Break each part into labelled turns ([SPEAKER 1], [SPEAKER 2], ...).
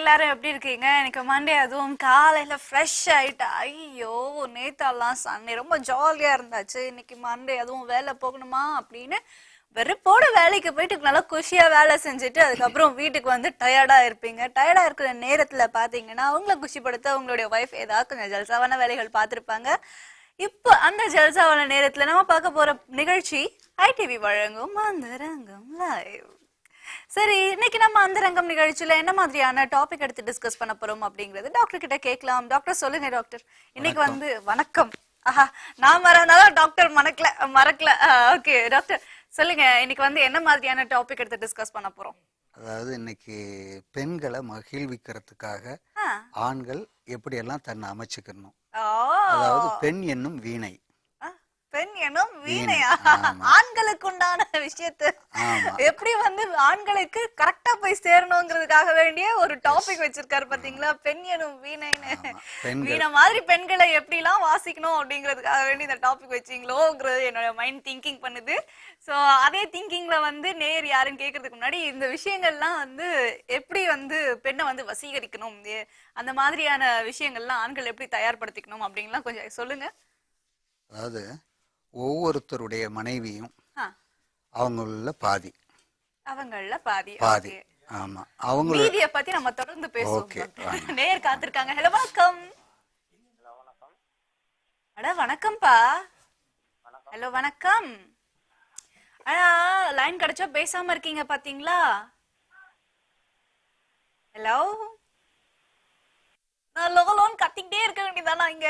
[SPEAKER 1] எல்லாரும் எப்படி இருக்கீங்க? எனக்கு மண்டே அதுவும் காலையில ஃப்ரெஷ் ஆயிட்டா. ஐயோ, நேத்தெல்லாம் சண்டே ரொம்ப ஜாலியா இருந்தாச்சு. இன்னைக்கு மண்டே அதுவும் வேலை போகணுமா அப்படின்னு வெறுப்போட வேலைக்கு போயிட்டு நல்லா குஷியா வேலை செஞ்சுட்டு அதுக்கப்புறம் வீட்டுக்கு வந்து டயர்டா இருப்பீங்க. டயர்டா இருக்கிற நேரத்துல பாத்தீங்கன்னா உங்களை குஷிப்படுத்த உங்களுடைய ஒய்ஃப் ஏதாவது கொஞ்சம் ஜல்சாவான வேலைகள் பார்த்திருப்பாங்க. இப்போ அந்த ஜல்சாவான நேரத்துல நம்ம பார்க்க போற நிகழ்ச்சி ஐடிவி வழங்கும் அந்தரங்கம் லைவ். சரி, இன்னைக்கு நம்ம அந்தரங்கம் நிகழ்ச்சியில என்ன மாதிரியான டாபிக் எடுத்து டிஸ்கஸ் பண்ண போறோம் அப்படிங்கறது டாக்டர் கிட்ட கேட்கலாம். டாக்டர் சொல்லுங்க டாக்டர். இன்னைக்கு வந்து வணக்கம். ஆஹா, நான் மறந்தாலும் டாக்டர் மறக்கல. ஓகே டாக்டர் சொல்லுங்க, இன்னைக்கு வந்து என்ன மாதிரியான டாபிக் எடுத்து டிஸ்கஸ் பண்ண போறோம்?
[SPEAKER 2] அதாவது இன்னைக்கு பெண்களை மகிழ்விக்கிறதுக்காக ஆண்கள் எப்படியெல்லாம் தன்னை அமைச்சுக்கணும், அதாவது பெண் என்னும் வீணை.
[SPEAKER 1] பெண் எனும் வீணையா? ஆண்களுக்கு உண்டான விஷயத்த எப்படி வந்து ஆண்களுக்கு கரெக்டா போய் சேரணுங்கிறதுக்காக வேண்டிய ஒரு டாபிக் வச்சிருக்காரு பாத்தீங்களா, பெண் எனும் வீணைன்னு. வீணை மாதிரி பெண்களை எப்படி எல்லாம் வாசிக்கணும் அப்படிங்கிறதுக்காக வேண்டி இந்த டாபிக் வச்சீங்களோங்கிறது என்னோட மைண்ட் திங்கிங் பண்ணுது. சோ அதே திங்கிங்ல வந்து நேர் யாருன்னு கேட்கறதுக்கு முன்னாடி இந்த விஷயங்கள்லாம் வந்து எப்படி வந்து பெண்ணை வந்து வசீகரிக்கணும், அந்த மாதிரியான விஷயங்கள்லாம் ஆண்கள் எப்படி தயார்படுத்திக்கணும் அப்படின்லாம் கொஞ்சம் சொல்லுங்க.
[SPEAKER 2] அதாவது ஒவ்வொருத்தருடைய மனைவியும் அவங்கள பாதி. ஆமா, அவங்க
[SPEAKER 1] மீதிய பத்தி நம்ம தொடர்ந்து பேசுவோம். நேர் காத்திருக்காங்க. ஹலோ வணக்கம். அட வணக்கம்ப்பா. ஹலோ வணக்கம். லைன் கிடைச்சா பேசாம இருக்கீங்க பாத்தீங்களா? ஹலோ, நான் லோலோன்னு கத்திக்கிட்டே இருக்க வேண்டியதானா? இங்க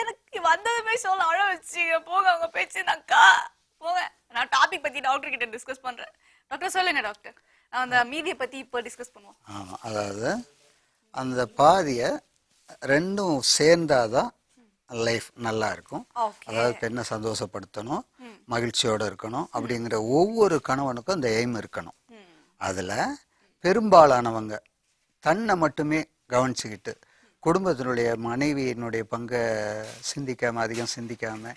[SPEAKER 1] எனக்கு வந்ததுமே சொல்ல அழ வச்சுங்க. போங்க அவங்க பேச்சு நக்கா போங்க. நான் டாபிக் பத்தி டாக்டர் கிட்ட டிஸ்கஸ் பண்றேன். டாக்டர் சொல்லுங்க டாக்டர், அந்த மீதியை பத்தி இப்போ டிஸ்கஸ் பண்ணுவோம்.
[SPEAKER 2] ஆமா, அதாவது அந்த பாதியை ரெண்டும் சேர்ந்தாதான் லைஃப் நல்லா இருக்கும். அதாவது பெண்ணை சந்தோஷப்படுத்தணும், மகிழ்ச்சியோட இருக்கணும் அப்படிங்கிற ஒவ்வொரு கணவனுக்கும் அந்த எய்ம் இருக்கணும். அதுல பெரும்பாலானவங்க தன்னை மட்டுமே கவனிச்சுக்கிட்டு குடும்பத்தினுடைய மனைவியினுடைய பங்கை அதிகம் சிந்திக்காம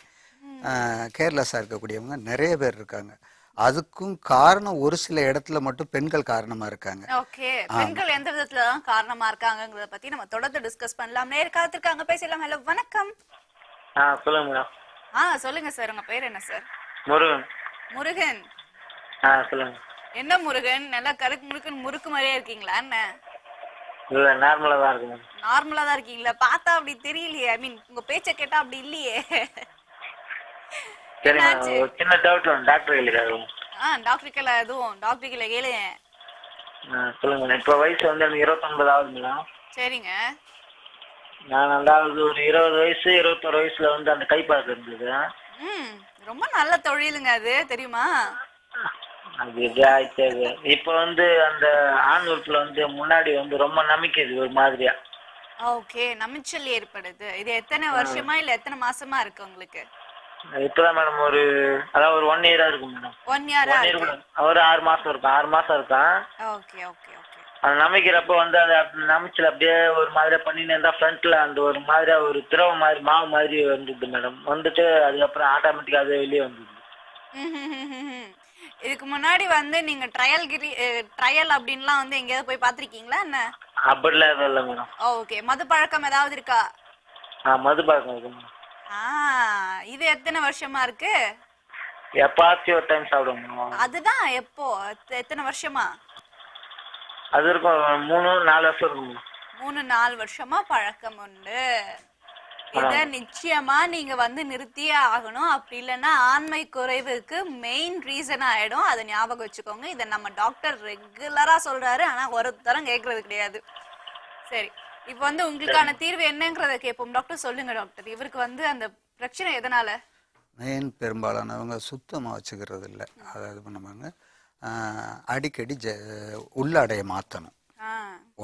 [SPEAKER 2] கேர்லெஸ்ஸாக இருக்கக்கூடியவங்க நிறைய பேர் இருக்காங்க. அதுக்கும் காரணம் ஒரு சில இடத்துல மட்டும் பெண்கள் காரணமா இருக்காங்க.
[SPEAKER 1] ஓகே, பெண்கள் எந்த விதத்துல தான் காரணமா இருக்காங்கங்கறத பத்தி நம்ம தொடர்ந்து டிஸ்கஸ் பண்ணலாம். நேர் காத்திருக்காங்க, பேசலாம். ஹலோ வணக்கம்.
[SPEAKER 3] சொல்லுங்க மேடம்.
[SPEAKER 1] சொல்லுங்க சார், உங்க பேர் என்ன சார்?
[SPEAKER 3] முருகன்.
[SPEAKER 1] முருகன்.
[SPEAKER 3] சொல்லுங்க.
[SPEAKER 1] என்ன முருகன், நல்லா கருக்கு முறுக்குன்னு முறுக்கு மாதிரியே இருக்கீங்களா? என்ன
[SPEAKER 3] இல்ல, நார்மலா தான் இருக்கு.
[SPEAKER 1] நார்மலா தான் இருக்கீங்களா? பார்த்தா அப்படி தெரியலையே. ஐ மீன் உங்க பேச்ச கேட்டா அப்படி இல்லையே.
[SPEAKER 3] சரி, ஒரு சின்ன டவுட் டாக்டர் கேளுங்க.
[SPEAKER 1] டாக்டர் கேள, எதுவும் டாக்டர் கேள கேளுங்க.
[SPEAKER 3] சொல்லுங்க. இப்ப வயசு வந்து எனக்கு 29 ஆகுதுங்களா?
[SPEAKER 1] சரிங்க.
[SPEAKER 3] நான் அதாவது ஒரு 20 வயசு 21 வயசுல வந்து அந்த கைப்பாக்கு இருந்தது.
[SPEAKER 1] ரொம்ப நல்ல தொழிலுங்க அது, தெரியுமா?
[SPEAKER 3] அது இப்ப வந்து அந்த ஆண் உறுப்புல வந்து முன்னாடி வந்து ரொம்ப நம்பிக்கைது ஒரு மாதிரியா.
[SPEAKER 1] ஓகே, நமிச்சல் ஏற்படுது. இது எத்தனை வருஷமா இல்ல எத்தனை மாசமா இருக்கு உங்களுக்கு?
[SPEAKER 3] இப்பதான் மேடம் அதாவது ஒரு 1 இயரா இருக்கும் மேடம்.
[SPEAKER 1] 1 இயரா இருக்கு.
[SPEAKER 3] ஒரு 6 மாசம் இருக்கும். 6 மாசம் இருக்கான்.
[SPEAKER 1] Okay okay okay.
[SPEAKER 3] அது நமிக்கிறப்ப வந்து அது நமிச்சல் அப்படியே ஒரு மாதிரியா பண்ணிட்டு இருந்தா ஃப்ரண்ட்ல அந்த ஒரு மாதிரியா ஒரு திரவ மாதிரி மாவு மாதிரி வந்துடுது மேடம். வந்துட்டு அதுக்கப்புறம் ஆட்டோமேட்டிக்கா அது வெளியே வந்துடுது.
[SPEAKER 1] இதுக்கு முன்னாடி வந்து நீங்க ட்ரையல் அப்படின்லாம் வந்து எங்கேயாவது போய் பாத்திருக்கீங்களா என்ன?
[SPEAKER 3] அப்படிலாம் எதுவும் இல்லை மேடம்.
[SPEAKER 1] ஓகே, மது பழக்கம் ஏதாவது இருக்கா?
[SPEAKER 3] மது பழக்கம் இருக்கு.
[SPEAKER 1] இது எத்தனை வருஷமா இருக்கு?
[SPEAKER 3] எப்பாச்சும் ஒரு டைம் சாப்பிடுவோம்.
[SPEAKER 1] அதுதான் எப்போ, எத்தனை வருஷமா?
[SPEAKER 3] அது இருக்கும் 3-4 வருஷம் இருக்கும்.
[SPEAKER 1] 3-4 வருஷமா பழக்கம் உண்டு. இத நிச்சயமா நீங்க வந்து நிறுத்தியே ஆகணும். அப்படி இல்லைன்னா ஆண்மை குறைவுக்கு மெயின் ரீசன் ஆயிடும். அதை ஞாபகம் வச்சுக்கோங்க. இதை நம்ம டாக்டர் ரெகுலரா சொல்றாரு, ஆனா ஒருத்தரம் கேட்கறது கிடையாது. சரி, இப்ப வந்து உங்களுக்கான தீர்வு என்னங்கறத கேட்போம். டாக்டர் சொல்லுங்க டாக்டர், இவருக்கு வந்து அந்த பிரச்சனை எதனால?
[SPEAKER 2] மெயின் பெரும்பாலானவங்க சுத்தமா வச்சுக்கிறது இல்லை. அதாவது பண்ணுவாங்க, அடிக்கடி உள்ளாடைய மாற்றணும்.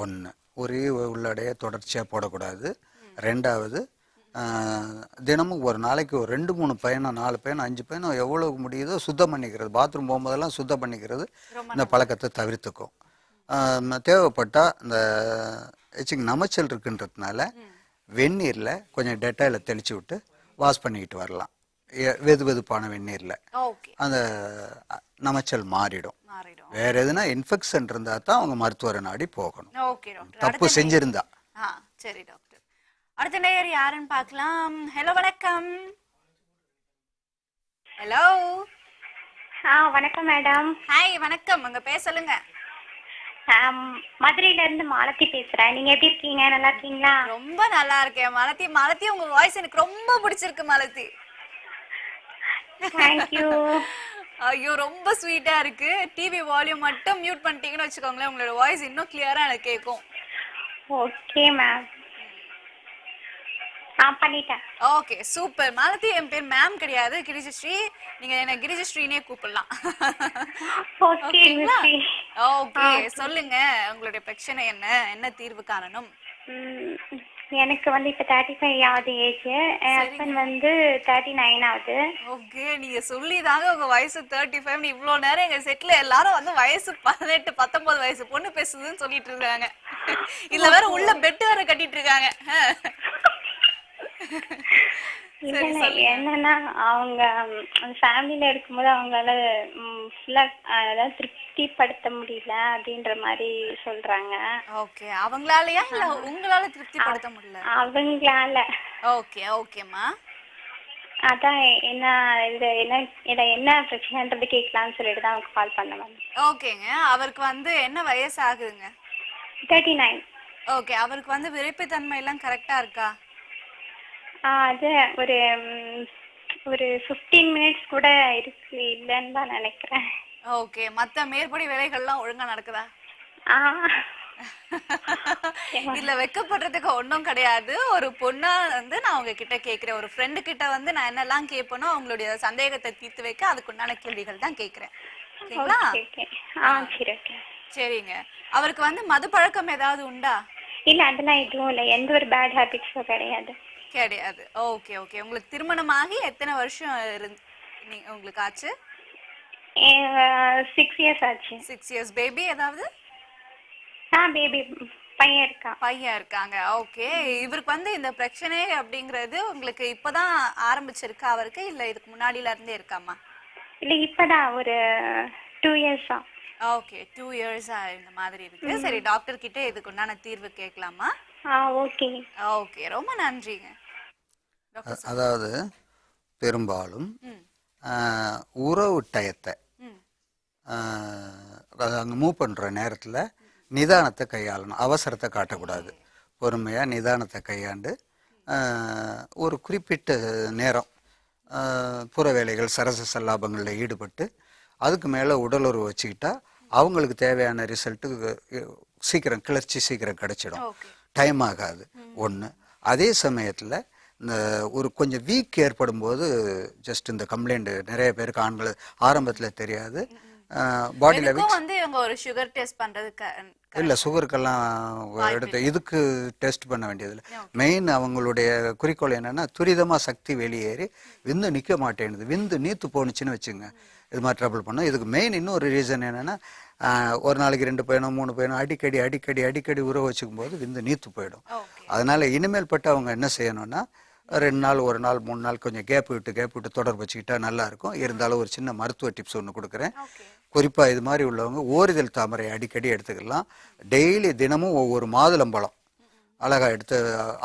[SPEAKER 2] ஒன்று, ஒரே உள்ளாடைய தொடர்ச்சியாக போடக்கூடாது. ரெண்டாவது, தினமும் ஒரு நாளைக்கு ஒரு 2-3 பயணம் 4 பயணம் 5 பயணம் எவ்வளவு முடியுதோ சுத்தம் பண்ணிக்கிறது. பாத்ரூம் போகும்போதெல்லாம் சுத்தம் பண்ணிக்கிறது இந்த பழக்கத்தை தவிர்த்துக்கும். தேவைப்பட்டா இந்த நமைச்சல் இருக்குன்றதுனால வெந்நீரில் கொஞ்சம் டெட்டாயில தெளிச்சு விட்டு வாஷ் பண்ணிக்கிட்டு வரலாம். வெது வெதுப்பான வெந்நீர்ல
[SPEAKER 1] ஓகே.
[SPEAKER 2] அந்த நமைச்சல் மாறிடும்.
[SPEAKER 1] மாறிடும்.
[SPEAKER 2] வேற எதுனா இன்ஃபெக்ஷன் இருந்தா தான் அவங்க மருத்துவரை நாடி போகணும்,
[SPEAKER 1] ஓகே டாக்டர்.
[SPEAKER 2] தப்பு செஞ்சிருந்தா.
[SPEAKER 1] சரி டாக்டர். அடுத்த நேயர் யாருன்னு பார்க்கலாம். ஹலோ வணக்கம். ஹலோ.
[SPEAKER 4] வணக்கம் மேடம்.
[SPEAKER 1] ஹாய் வணக்கம். உங்க பேர் சொல்லுங்க.
[SPEAKER 4] மதுரையில இருந்து மாலதி பேசுறேன். நீங்க எப்படி இருக்கீங்க? நல்லா இருக்கீங்களா?
[SPEAKER 1] ரொம்ப நல்லா இருக்கேன் மாலதி. மாலதி உங்க வாய்ஸ் எனக்கு ரொம்ப பிடிச்சிருக்கு மாலதி.
[SPEAKER 4] தேங்க்யூ.
[SPEAKER 1] ஐயோ ரொம்ப ஸ்வீட்டா இருக்கு. டிவி வால்யூம் மட்டும் மியூட் பண்ணிட்டீங்கன்னு வச்சுக்கோங்களேன், உங்களோட வாய்ஸ் இன்னும் கிளியரா எனக்கு கேட்கும்.
[SPEAKER 4] Okay ma'am. பண்ணிட்டேன்.
[SPEAKER 1] Okay super Malathi. என் பேர் மேம் கிடையாது, கிரிஜஸ்ரீ. நீங்க என்ன கிரிஜஸ்ரீனே கூப்பிடலாம். ஓகேங்களா? ஓகே சொல்லுங்க, உங்களுடைய பிரச்சனை என்ன, என்ன தீர்வு காணணும்?
[SPEAKER 4] எனக்கு வந்து இப்ப 35 ஆகுது ஏஜ். என் ஹஸ்பண்ட் வந்து 39 ஆகுது.
[SPEAKER 1] ஓகே, நீங்க சொல்லிதாங்க உங்க வயசு 35. இவ்வளவு நேரம் எங்க செட்ல எல்லாரும் வந்து வயசு 18 19 வயசு பொண்ணு பேசுதுன்னு சொல்லிட்டு இருக்காங்க. இல்ல வேற உள்ள பெட் வேற கட்டிட்டு இருக்காங்க.
[SPEAKER 4] என்னன்னா அவங்க ஃபேமிலியில இருக்கும்போது அவங்களால ஃபுல்லா அதாவது திருப்திப்படுத்த முடியல அப்படின்ற மாதிரி சொல்றாங்க.
[SPEAKER 1] ஓகே, அவங்களாலயா இல்ல உங்களால திருப்திப்படுத்த முடியல?
[SPEAKER 4] அவங்களால.
[SPEAKER 1] ஓகே ஓகேம்மா.
[SPEAKER 4] அதான் என்ன என்ன பிரச்சனைன்றது கேட்கலாம்னு சொல்லிட்டு தான் அவங்க கால் பண்ணேன்.
[SPEAKER 1] ஓகேங்க, அவருக்கு வந்து என்ன வயசு ஆகுதுங்க?
[SPEAKER 4] 39.
[SPEAKER 1] ஓகே, அவருக்கு வந்து விரைப்புத்தன்மை எல்லாம் கரெக்டா இருக்கா?
[SPEAKER 4] அது ஒரு ஒரு 15 மினிட்ஸ் கூட இருக்கு இல்லன்னு தான் நினைக்கிறேன்.
[SPEAKER 1] ஓகே, மத்த மேற்படி வேலைகள்லாம் ஒழுங்கா நடக்குதா? இல்ல வெக்கப்படுறதுக்கு ஒன்றும் கிடையாது. ஒரு பொண்ணா வந்து நான் உங்ககிட்ட கேட்கிறேன், ஒரு ஃப்ரெண்டு கிட்ட வந்து நான் என்னெல்லாம் கேட்பனோ அவங்களுடைய சந்தேகத்தை தீர்த்து வைக்க அதுக்குண்டான கேள்விகள் தான் கேட்கிறேன். ஓகேங்களா? சரிங்க. அவருக்கு வந்து மது பழக்கம் ஏதாவது உண்டா?
[SPEAKER 4] இல்ல அதெல்லாம் எதுவும் இல்ல, எந்த ஒரு பேட் ஹாபிட்ஸும் கிடையாது.
[SPEAKER 1] கிடையாது. Okay okay. உங்களுக்கு திருமணமாகி எத்தனை வருஷம் உங்களுக்கு ஆச்சு?
[SPEAKER 4] 6 இயர்ஸ் ஆச்சு.
[SPEAKER 1] 6 இயர்ஸ். பேபி ஏதாவது?
[SPEAKER 4] பேபி பையன்
[SPEAKER 1] இருக்காங்க. ஓகே, இவருக்கு வந்து இந்த பிரச்சனை அப்படிங்கறது உங்களுக்கு இப்பதான் ஆரம்பிச்சிருக்கா அவருக்கு, இல்ல இதுக்கு முன்னாடில இருந்தே இருக்காமா?
[SPEAKER 4] இல்ல இப்பதான் ஒரு 2 இயர்ஸா.
[SPEAKER 1] ஓகே, 2 இயர்ஸா இந்த மாதிரி இருக்கு. சரி, டாக்டர் கிட்ட இதுக்கு உண்டான தீர்வு கேட்கலாமா?
[SPEAKER 4] ஓகே
[SPEAKER 1] ஓகே, ரொம்ப நன்றிங்க.
[SPEAKER 2] அதாவது பெரும்பாலும் உறவு டயத்தை அங்கே மூவ் பண்ணுற நேரத்தில் நிதானத்தை கையாளணும், அவசரத்தை காட்டக்கூடாது. பொறுமையாக நிதானத்தை கையாண்டு ஒரு குறிப்பிட்ட நேரம் புற வேலைகள் சரச சல்லாபங்களில் ஈடுபட்டு அதுக்கு மேலே உடலுறவு வச்சுக்கிட்டா அவங்களுக்கு தேவையான ரிசல்ட்டு சீக்கிரம் கிளர்ச்சி சீக்கிரம் கிடைச்சிடும், டைம் ஆகாது ஒன்று. அதே சமயத்தில் இந்த ஒரு கொஞ்சம் வீக் ஏற்படும் போது ஜஸ்ட் இந்த கம்ப்ளைண்ட் நிறைய பேருக்கு ஆண்கள் ஆரம்பத்தில் தெரியாது. பாடியில்
[SPEAKER 1] வந்து இவங்க ஒரு சுகர் டெஸ்ட் பண்றதுக்கு
[SPEAKER 2] இல்லை, சுகருக்கெல்லாம் எடுத்து இதுக்கு டெஸ்ட் பண்ண வேண்டியதில்லை. மெயின் அவங்களுடைய குறிக்கோள் என்னன்னா துரிதமாக சக்தி வெளியேறி விந்து நிற்க மாட்டேங்குது, விந்து நீத்து போணுச்சுன்னு வச்சுங்க, இது மாதிரி ட்ரபிள் பண்ணும். இதுக்கு மெயின் இன்னொரு ரீசன் என்னன்னா ஒரு நாளைக்கு 2 பையனும் 3 பையனும் அடிக்கடி அடிக்கடி அடிக்கடி உறவு வச்சுக்கும் போது விந்து நீத்து போயிடும். அதனால இனிமேல் பட்டு அவங்க என்ன செய்யணும்னா 2 நாள் 1 நாள் 3 நாள் கொஞ்சம் கேப் விட்டு தொடர்பு வச்சுக்கிட்டா நல்லா இருக்கும். இருந்தாலும் ஒரு சின்ன மருத்துவ டிப்ஸ் ஒன்று கொடுக்குறேன். குறிப்பாக இது மாதிரி உள்ளவங்க ஓரிதழ் தாமரை அடிக்கடி எடுத்துக்கலாம். டெய்லி தினமும் ஒவ்வொரு மாதுளம்பழம் அழகாக எடுத்து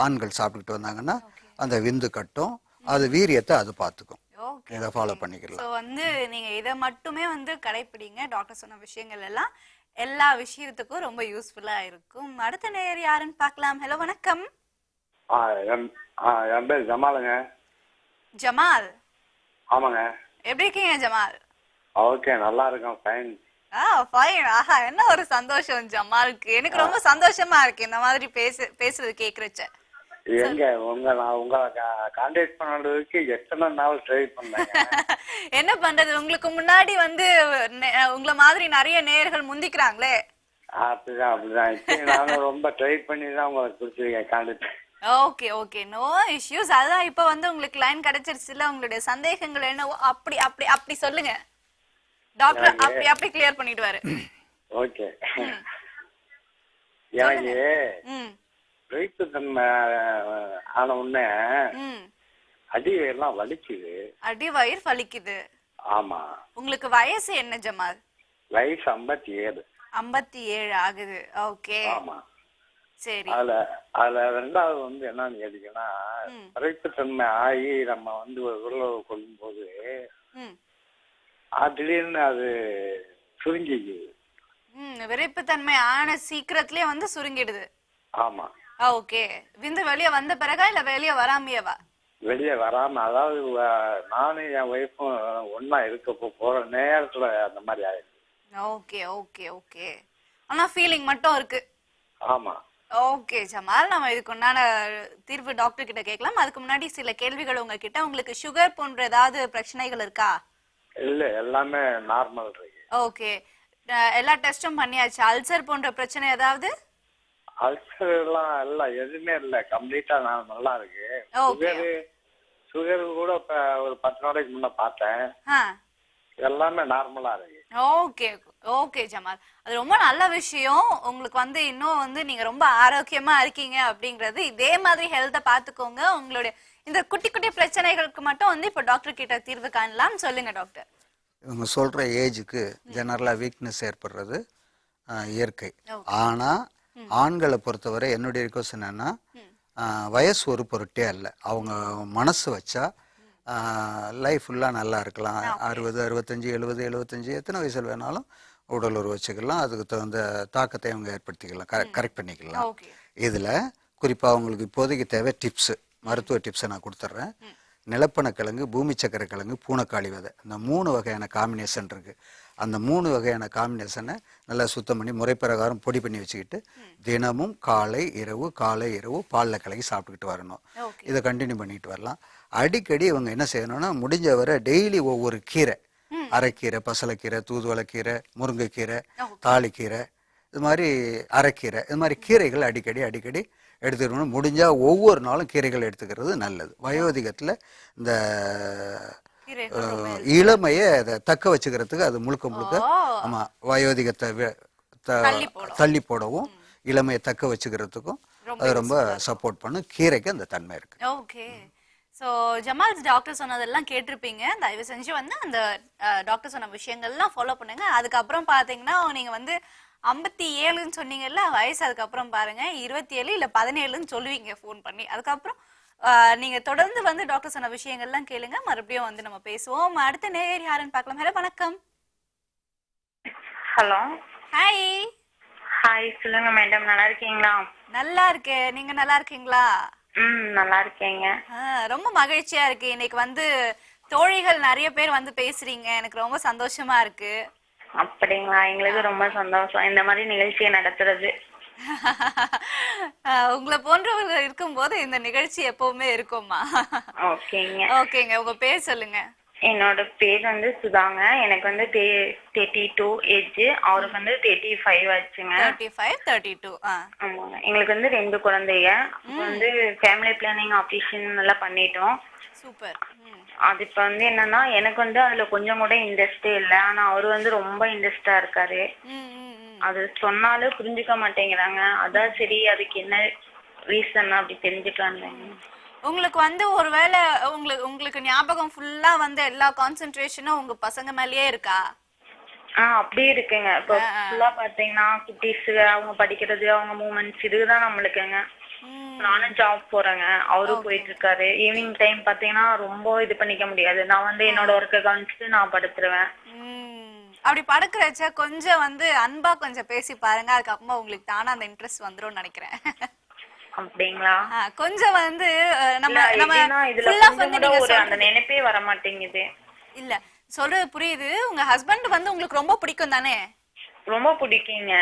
[SPEAKER 2] ஆண்கள் சாப்பிட்டுக்கிட்டு வந்தாங்கன்னா அந்த விந்து கட்டும், அது வீரியத்தை அது பார்த்துக்கும். இதை ஃபாலோ பண்ணிக்கலாம்.
[SPEAKER 1] ஸோ வந்து நீங்க இதை மட்டுமே வந்து கடைப்பிடிங்க. டாக்டர் சொன்ன விஷயங்கள் எல்லாம் எல்லா விஷயத்துக்கும் ரொம்ப யூஸ்ஃபுல்லா இருக்கும். அடுத்த நேயர் யாருன்னு பார்க்கலாம். ஹலோ வணக்கம்.
[SPEAKER 5] என் பேர் ஜமாலுங்க.
[SPEAKER 1] ஜமால்?
[SPEAKER 5] ஆமாங்க.
[SPEAKER 1] எப்படி இருக்கீங்க ஜமால்?
[SPEAKER 5] ஓகே, நல்லா இருக்கேன். ஃபைன்.
[SPEAKER 1] ஃபைன். ஆஹா, என்ன ஒரு சந்தோஷம் ஜமாலுக்கு. எனக்கு ரொம்ப சந்தோஷமா இருக்கு இந்த மாதிரி பேசுறது கேக்குறச்ச.
[SPEAKER 5] எங்க உங்களை கான்டாக்ட் பண்றதுக்கு எத்தனை நாள் ட்ரை பண்ணேன்.
[SPEAKER 1] என்ன பண்றது, உங்களுக்கு முன்னாடி வந்து உங்களை மாதிரி நிறைய நேயர்கள் முந்திக்கிறாங்களே.
[SPEAKER 5] அப்படிதான் இப்ப நானும் ரொம்ப ட்ரை பண்ணி தான் உங்களுக்கு கொடுத்துருக்கேன் contact.
[SPEAKER 1] Okay okay, no issues. அதான் இப்ப வந்து உங்களுக்கு லைன் கிடைச்சிருச்சுல, உங்களுடைய சந்தேகங்கள் என்னவோ அப்படி அப்படி அப்படி சொல்லுங்க, டாக்டர் அப்படி அப்படி கிளியர் பண்ணிடுவாரு.
[SPEAKER 5] ஓகே, எனக்கு விரைப்புத்தன்மை ஆன உடனே அடி எல்லாம் வலிக்குது.
[SPEAKER 1] அடி வயிறு வலிக்குது.
[SPEAKER 5] ஆமா.
[SPEAKER 1] உங்களுக்கு வயசு என்ன ஜமால்?
[SPEAKER 5] வயசு 57.
[SPEAKER 1] 57 ஆகுது. ஓகே.
[SPEAKER 5] ஆமா.
[SPEAKER 1] சரி.
[SPEAKER 5] அதுல ரெண்டாவது வந்து என்னன்னு கேட்டீங்கன்னா, விரைப்புத்தன்மை ஆகி நம்ம வந்து ஒரு உறவு கொள்ளும் போது திடீர்னு அது சுருங்கிக்குது.
[SPEAKER 1] விரைப்புத்தன்மை ஆன சீக்கிரத்திலே வந்து சுருங்கிடுது.
[SPEAKER 5] ஆமா.
[SPEAKER 1] ஓகே. விந்து வெளியே வந்த பிறகா இல்ல வெளியே வராமையவா?
[SPEAKER 5] வெளியே வராம, அதாவது நானும் என் ஒய்ஃபும் ஒன்னா இருக்க போற நேரத்துல அந்த மாதிரி ஆயிடுச்சு.
[SPEAKER 1] Okay okay okay. ஆனா ஃபீலிங் மட்டும் இருக்கு.
[SPEAKER 5] ஆமா.
[SPEAKER 1] ஓகே ஜமால், நம்ம இதுக்கு உண்டான தீர்வு டாக்டர் கிட்ட கேட்கலாம். அதுக்கு முன்னாடி சில கேள்விகள் உங்ககிட்ட. உங்களுக்கு சுகர் போன்ற ஏதாவது பிரச்சனைகள் இருக்கா?
[SPEAKER 5] இல்ல, எல்லாமே நார்மல் இருக்கு.
[SPEAKER 1] ஓகே. எல்லா டெஸ்டும் பண்ணியாச்சு. அல்சர் போன்ற பிரச்சனை ஏதாவது?
[SPEAKER 5] அல்சர் எல்லாம் எதுவுமே இல்ல, கம்ப்ளீட்டா நான் நல்லா இருக்கு. சுகர் கூட இப்ப ஒரு 10 நாளைக்கு முன்ன பார்த்தேன். எல்லாமே நார்மலா இருக்கு.
[SPEAKER 1] ஓகே ஓகே ஜமால், அது ரொம்ப நல்ல விஷயம். உங்களுக்கு வந்து இன்னும் வந்து நீங்க ரொம்ப ஆரோக்கியமா இருக்கீங்க அப்படிங்கறது. இதே மாதிரி ஹெல்த்தை பாத்துக்கோங்க. உங்களுடைய இந்த குட்டி குட்டி பிரச்சனைகளுக்கு மட்டும் வந்து இப்ப டாக்டர் கிட்ட தீர்வு காணலாம். சொல்லுங்க டாக்டர்.
[SPEAKER 2] இவங்க சொல்ற ஏஜுக்கு ஜெனரலா வீக்னஸ் ஏற்படுறது இயற்கை. ஆனா ஆண்களை பொறுத்தவரை என்னுடைய ரிக்வஸ்ட் என்னன்னா, வயசு ஒரு பொருட்டே அல்ல. அவங்க மனசு வச்சா லைஃப் ஃபுல்லாக நல்லா இருக்கலாம். 60, 65, 70, 75 எத்தனை வயசில் வேணாலும் உடல் உறவு வச்சுக்கலாம். அதுக்கு தகுந்த தாக்கத்தை அவங்க ஏற்படுத்திக்கலாம், கரெக்ட் பண்ணிக்கலாம். இதில் குறிப்பாக அவங்களுக்கு இப்போதைக்கு தேவை டிப்ஸு, மருத்துவ டிப்ஸை நான் கொடுத்துட்றேன். நிலப்பனக்கிழங்கு, பூமி சக்கரை கிழங்கு, பூனைக்காளி விதை, இந்த 3 வகையான காம்பினேஷன் இருக்குது. அந்த 3 வகையான காம்பினேஷனை நல்லா சுத்தம் பண்ணி முறைப்பிரகாரம் பொடி பண்ணி வச்சுக்கிட்டு தினமும் காலை இரவு பாலில் கலக்கி சாப்பிட்டுக்கிட்டு வரணும். இதை கண்டினியூ பண்ணிட்டு வரலாம். அடிக்கடி இவங்க என்ன செய்யணும்னா, முடிஞ்ச வரை டெய்லி ஒவ்வொரு கீரை, அரைக்கீரை, பசலைக்கீரை, தூதுவளைக்கீரை, முருங்கைக்கீரை, தாளிக்கீரை, இது மாதிரி அரைக்கீரை, இது மாதிரி கீரைகள் அடிக்கடி எடுத்துக்கணும். முடிஞ்சா ஒவ்வொரு நாளும் கீரைகள் எடுத்துக்கிறது நல்லது. வயோதிகத்துல இந்த இளமையை தக்க வச்சுக்கிறதுக்கு அது முழுக்க ஆமா, வயோதிகத்தை தள்ளி போடவும் இளமையை தக்க வச்சுக்கிறதுக்கும் அது ரொம்ப சப்போர்ட் பண்ணும். கீரைக்கு அந்த தன்மை இருக்கு.
[SPEAKER 1] ஓகே. ஸோ ஜமால், டாக்டர் சொன்னதெல்லாம் கேட்டிருப்பீங்க. தயவு செஞ்சு வந்து அந்த டாக்டர் சொன்ன விஷயங்கள்லாம் ஃபாலோ பண்ணுங்க. அதுக்கப்புறம் பார்த்தீங்கன்னா நீங்க வந்து 57ன்னு சொன்னீங்கல்ல வயசு, அதுக்கப்புறம் பாருங்க 27 இல்ல 17ன்னு சொல்லுவீங்க ஃபோன் பண்ணி. அதுக்கப்புறம் நீங்க தொடர்ந்து வந்து டாக்டர் சொன்ன விஷயங்கள்லாம் கேளுங்க. மறுபடியும் வந்து நம்ம பேசுவோம். அடுத்த நேயர் யாருன்னு பார்க்கலாம். ஹலோ, வணக்கம்.
[SPEAKER 6] ஹலோ.
[SPEAKER 1] ஹாய்.
[SPEAKER 6] ஹாய், சொல்லுங்க மேடம், நல்லா இருக்கீங்களா?
[SPEAKER 1] நல்லா இருக்கேன், நீங்க நல்லா இருக்கீங்களா?
[SPEAKER 6] நல்லா இருக்கேங்க.
[SPEAKER 1] ரொம்ப மகிழ்ச்சியா இருக்கு. இன்னைக்கு வந்து தோழிகள் நிறைய பேர் வந்து பேசுறீங்க, எனக்கு ரொம்ப சந்தோஷமா இருக்கு.
[SPEAKER 6] அப்படிங்களா? எங்களுக்கு ரொம்ப சந்தோஷம் இந்த மாதிரி நிகழ்ச்சியை நடத்துறது.
[SPEAKER 1] உங்களை போன்றவர்கள் இருக்கும்போது இந்த நிகழ்ச்சி எப்பவுமே இருக்குமா?
[SPEAKER 6] ஓகேங்க.
[SPEAKER 1] ஓகேங்க, உங்க பேர் சொல்லுங்க.
[SPEAKER 6] என்னோட பேர் வந்து சுதாங்க. எனக்கு வந்து 32 ஏஜ். அவருக்கு வந்து 35 ஆச்சுங்க.
[SPEAKER 1] 35, 32.
[SPEAKER 6] ஆமாங்க. எங்களுக்கு வந்து 2 குழந்தைங்க. வந்து ஃபேமிலி பிளானிங் ஆபரேஷன் எல்லாம் பண்ணிட்டோம்.
[SPEAKER 1] சூப்பர்.
[SPEAKER 6] அது இப்ப வந்து என்னன்னா, எனக்கு வந்து அதுல கொஞ்சம் கூட இன்ட்ரெஸ்டே இல்ல. ஆனா அவரு வந்து ரொம்ப இன்ட்ரெஸ்டா இருக்காரு. அது சொன்னாலும் புரிஞ்சுக்க மாட்டேங்கிறாங்க. அதான் சரி, அதுக்கு என்ன ரீசன் அப்படி தெரிஞ்சுக்கலாம்.
[SPEAKER 1] உங்களுக்கு வந்து ஒருவேளை உங்களுக்கு ஞாபகம் ஃபுல்லா வந்து எல்லா கான்சென்ட்ரேஷனும் உங்க பசங்க மேலயே இருக்கா?
[SPEAKER 6] அப்படியே இருக்குங்க. இப்போ ஃபுல்லா பாத்தீங்கன்னா குட்டீஸ் அவங்க படிக்கிறது, அவங்க மூமெண்ட்ஸ், இதுதான் நம்மளுக்குங்க. நானும் ஜாப் போறேங்க, அவரும் போயிட்டு இருக்காரு. ஈவினிங் டைம் பாத்தீங்கன்னா ரொம்ப இது பண்ணிக்க முடியாது. நான் வந்து என்னோட ஒர்க்கை கவனிச்சுட்டு நான் படுத்துருவேன்.
[SPEAKER 1] அப்படி படுக்கிறச்ச கொஞ்சம் வந்து அன்பா கொஞ்சம் பேசி பாருங்க. அதுக்கப்புறமா உங்களுக்கு தானா அந்த இன்ட்ரெஸ்ட் வந்துரும் நினைக்கிறேன்.
[SPEAKER 6] அப்படிங்களா?
[SPEAKER 1] கொஞ்சம் வந்து நம்ம
[SPEAKER 6] அந்த நினைப்பே வர மாட்டேங்குது.
[SPEAKER 1] இல்ல, சொல்றது புரியுது. உங்க ஹஸ்பண்ட் வந்து உங்களுக்கு ரொம்ப பிடிக்கும் தானே?
[SPEAKER 6] ரொம்ப பிடிக்குங்க.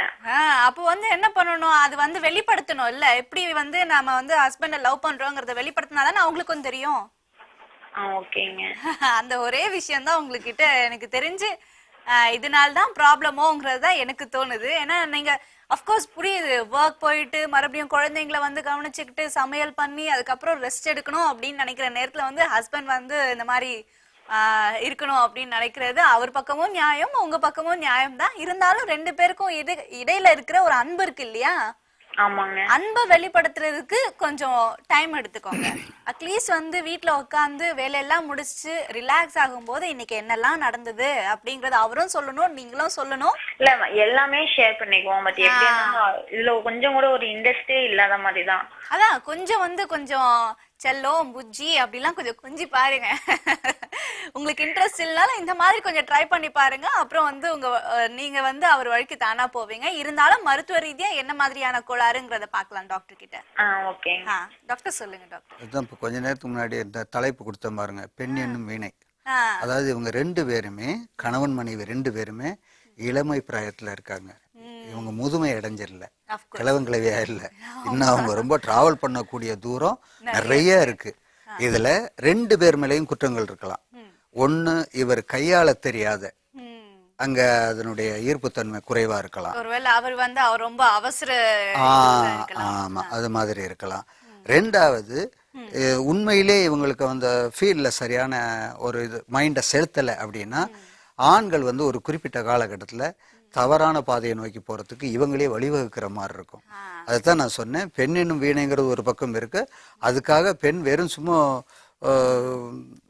[SPEAKER 1] அப்போ வந்து என்ன பண்ணணும், அது வந்து வெளிப்படுத்தணும் இல்ல. எப்படி வந்து நாம வந்து ஹஸ்பண்ட லவ் பண்றோங்கிறத வெளிப்படுத்தினாதானே அவங்களுக்கும் தெரியும்.
[SPEAKER 6] ஓகேங்க.
[SPEAKER 1] அந்த ஒரே விஷயம் தான் உங்ககிட்ட எனக்கு தெரிஞ்சு இதனால்தான் ப்ராப்ளமோங்கிறதா எனக்கு தோணுது. ஏன்னா நீங்க அஃப்கோர்ஸ் புரியுது, ஒர்க் போயிட்டு மறுபடியும் குழந்தைங்களை வந்து கவனிச்சுக்கிட்டு சமையல் பண்ணி அதுக்கப்புறம் ரெஸ்ட் எடுக்கணும் அப்படின்னு நினைக்கிற நேரத்துல வந்து ஹஸ்பண்ட் வந்து இந்த மாதிரி இருக்கணும் அப்படின்னு நினைக்கிறது அவர் பக்கமும் நியாயம், உங்க பக்கமும் நியாயம் தான். இருந்தாலும் 2 பேருக்கும் இடையில இருக்கிற ஒரு அன்பு இருக்கு இல்லையா,
[SPEAKER 6] ஆமாங்க.
[SPEAKER 1] அன்பை வெளிப்படுத்துறதுக்கு கொஞ்சம் டைம் எடுத்துக்கோங்க. அட்லீஸ்ட் வந்து வீட்ல உட்காந்து வேலையெல்லாம் முடிச்சு ரிலாக்ஸ் ஆகும்போது இன்னைக்கு என்னெல்லாம் நடந்தது அப்படிங்கறது அவரும் சொல்லணும், நீங்களும் சொல்லணும்.
[SPEAKER 6] இல்ல எல்லாமே ஷேர் பண்ணிக்குவோம். பட் எப்படின்னா இதுல கொஞ்சம் கூட ஒரு இன்ட்ரெஸ்டே இல்லாத மாதிரி தான்.
[SPEAKER 1] அதான் கொஞ்சம் செல்லம் புஜ்ஜி அப்படிலாம் கொஞ்சம் கொஞ்சி பாருங்க. உங்களுக்கு இன்ட்ரெஸ்ட் இல்லனாலும் இந்த மாதிரி கொஞ்சம் ட்ரை பண்ணி பாருங்க. அப்புறம் வந்து நீங்க வந்து அவர் வழிக்கு தானா போவீங்க. இருந்தாலும் மருத்துவ ரீதியா என்ன மாதிரியான கோளாறுங்கிறத பார்க்கலாம் டாக்டர் கிட்ட.
[SPEAKER 6] ஓகே
[SPEAKER 1] டாக்டர் சொல்லுங்க டாக்டர்.
[SPEAKER 2] இதுதான் இப்போ கொஞ்ச நேரத்துக்கு முன்னாடி இந்த தலைப்பு கொடுத்த பாருங்க, பெண் என்னும் வீணை. அதாவது இவங்க 2 பேருமே கணவன் மனைவி 2 பேருமே இளமை பிராயத்துல இருக்காங்க. இவங்க முதுமை அடைஞ்சிடல, கிழவங்கிழவியா இல்ல. இன்னும் அவங்க ரொம்ப டிராவல் பண்ணக்கூடிய தூரம் நிறைய இருக்கு. இதுல 2 பேர் மேலேயும் குற்றங்கள் இருக்கலாம். ஒண்ணு, இவர் கையாள தெரியாத, அங்க அதனுடைய ஈர்ப்புத்தன்மை குறைவா இருக்கலாம்.
[SPEAKER 1] ஒருவேளை அவர் வந்து அவர் ரொம்ப அவசர
[SPEAKER 2] ஆமா, அது மாதிரி இருக்கலாம். 2வது, உண்மையிலே இவங்களுக்கு அந்த ஃபீல்ட்ல சரியான ஒரு இது மைண்டை செலுத்தலை அப்படின்னா ஆண்கள் வந்து ஒரு குறிப்பிட்ட காலகட்டத்தில் தவறான பாதையை நோக்கி போறதுக்கு இவங்களே வழிவகுக்கிற மாதிரி இருக்கும். அதுதான் நான் சொன்னேன், பெண் என்னும் வீணைங்கிறது ஒரு பக்கம் இருக்கு. அதுக்காக பெண் வெறும் சும்மா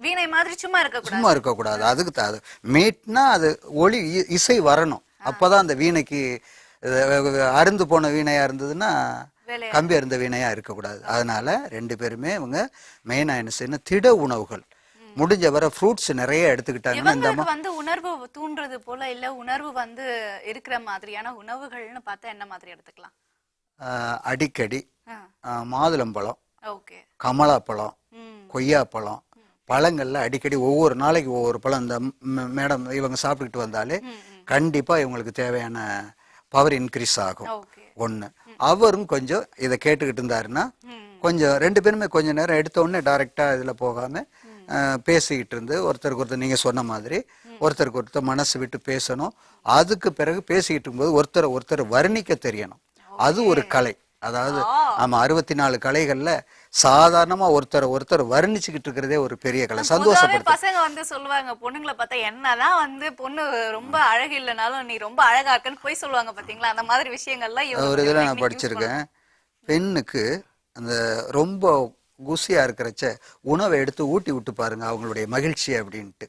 [SPEAKER 1] வீணை மாதிரி சும்மா
[SPEAKER 2] இருக்கக்கூடாது. அதுக்கு மீட்னா அது ஒளி இசை வரணும். அப்பதான் அந்த வீணைக்கு அருந்து போன வீணையா இருந்ததுன்னா கம்பி அருந்த வீணையா இருக்கக்கூடாது. அதனால 2 பேருமே இவங்க மெயினா என்ன செய்யணும், திட உணவுகள் முடிஞ்ச வர ஃப்ரூட்ஸ் நிறைய எடுத்துக்கிட்டாங்கன்னா
[SPEAKER 1] வந்து உணர்வு தூண்டுறது போல இல்ல உணர்வு வந்து இருக்கிற மாதிரியான உணவுகள்னு பார்த்தா என்ன மாதிரி எடுத்துக்கலாம்?
[SPEAKER 2] அடிக்கடி மாதுளம்பழம்,
[SPEAKER 1] கமலாப்பழம்,
[SPEAKER 2] கொய்யாப்பழம், பழங்கள்ல அடிக்கடி ஒவ்வொரு நாளைக்கு ஒவ்வொரு பழம் இந்த மேடம் இவங்க சாப்பிட்டுக்கிட்டு வந்தாலே கண்டிப்பா இவங்களுக்கு தேவையான பவர் இன்க்ரீஸ் ஆகும். ஒண்ணு, அவரும் கொஞ்சம் இதை கேட்டுக்கிட்டு இருந்தாருன்னா கொஞ்சம் 2 பேருமே கொஞ்ச நேரம் எடுத்த உடனே டைரக்டா இதுல போகாம பேசிக்கிட்டு இருந்து ஒருத்தருக்கு ஒருத்தர் நீங்க சொன்ன மாதிரி ஒருத்தருக்கு ஒருத்தர் மனசு விட்டு பேசணும். அதுக்கு பிறகு பேசிக்கிட்டு இருக்கும்போது ஒருத்தர் வர்ணிக்க தெரியணும். அது ஒரு கலை. அதாவது நம்ம 64 கலைகள்ல சாதாரணமா ஒருத்தர் வர்ணிச்சுக்கிட்டு இருக்கிறதே ஒரு பெரிய கலை. சந்தோஷப்படுத்த
[SPEAKER 1] பசங்க வந்து சொல்லுவாங்க, பொண்ணுங்களை பார்த்தா என்னதான் வந்து பொண்ணு ரொம்ப அழகு இல்லைனாலும் நீ ரொம்ப அழகா இருக்குன்னு போய் சொல்லுவாங்க பாத்தீங்களா? அந்த மாதிரி விஷயங்கள்லாம்
[SPEAKER 2] ஒரு இதுல நான் படிச்சிருக்கேன். பெண்ணுக்கு அந்த ரொம்ப குசியா இருக்கிறச்ச உணவை எடுத்து ஊட்டி விட்டு பாருங்க அவங்களுடைய மகிழ்ச்சி அப்படின்ட்டு.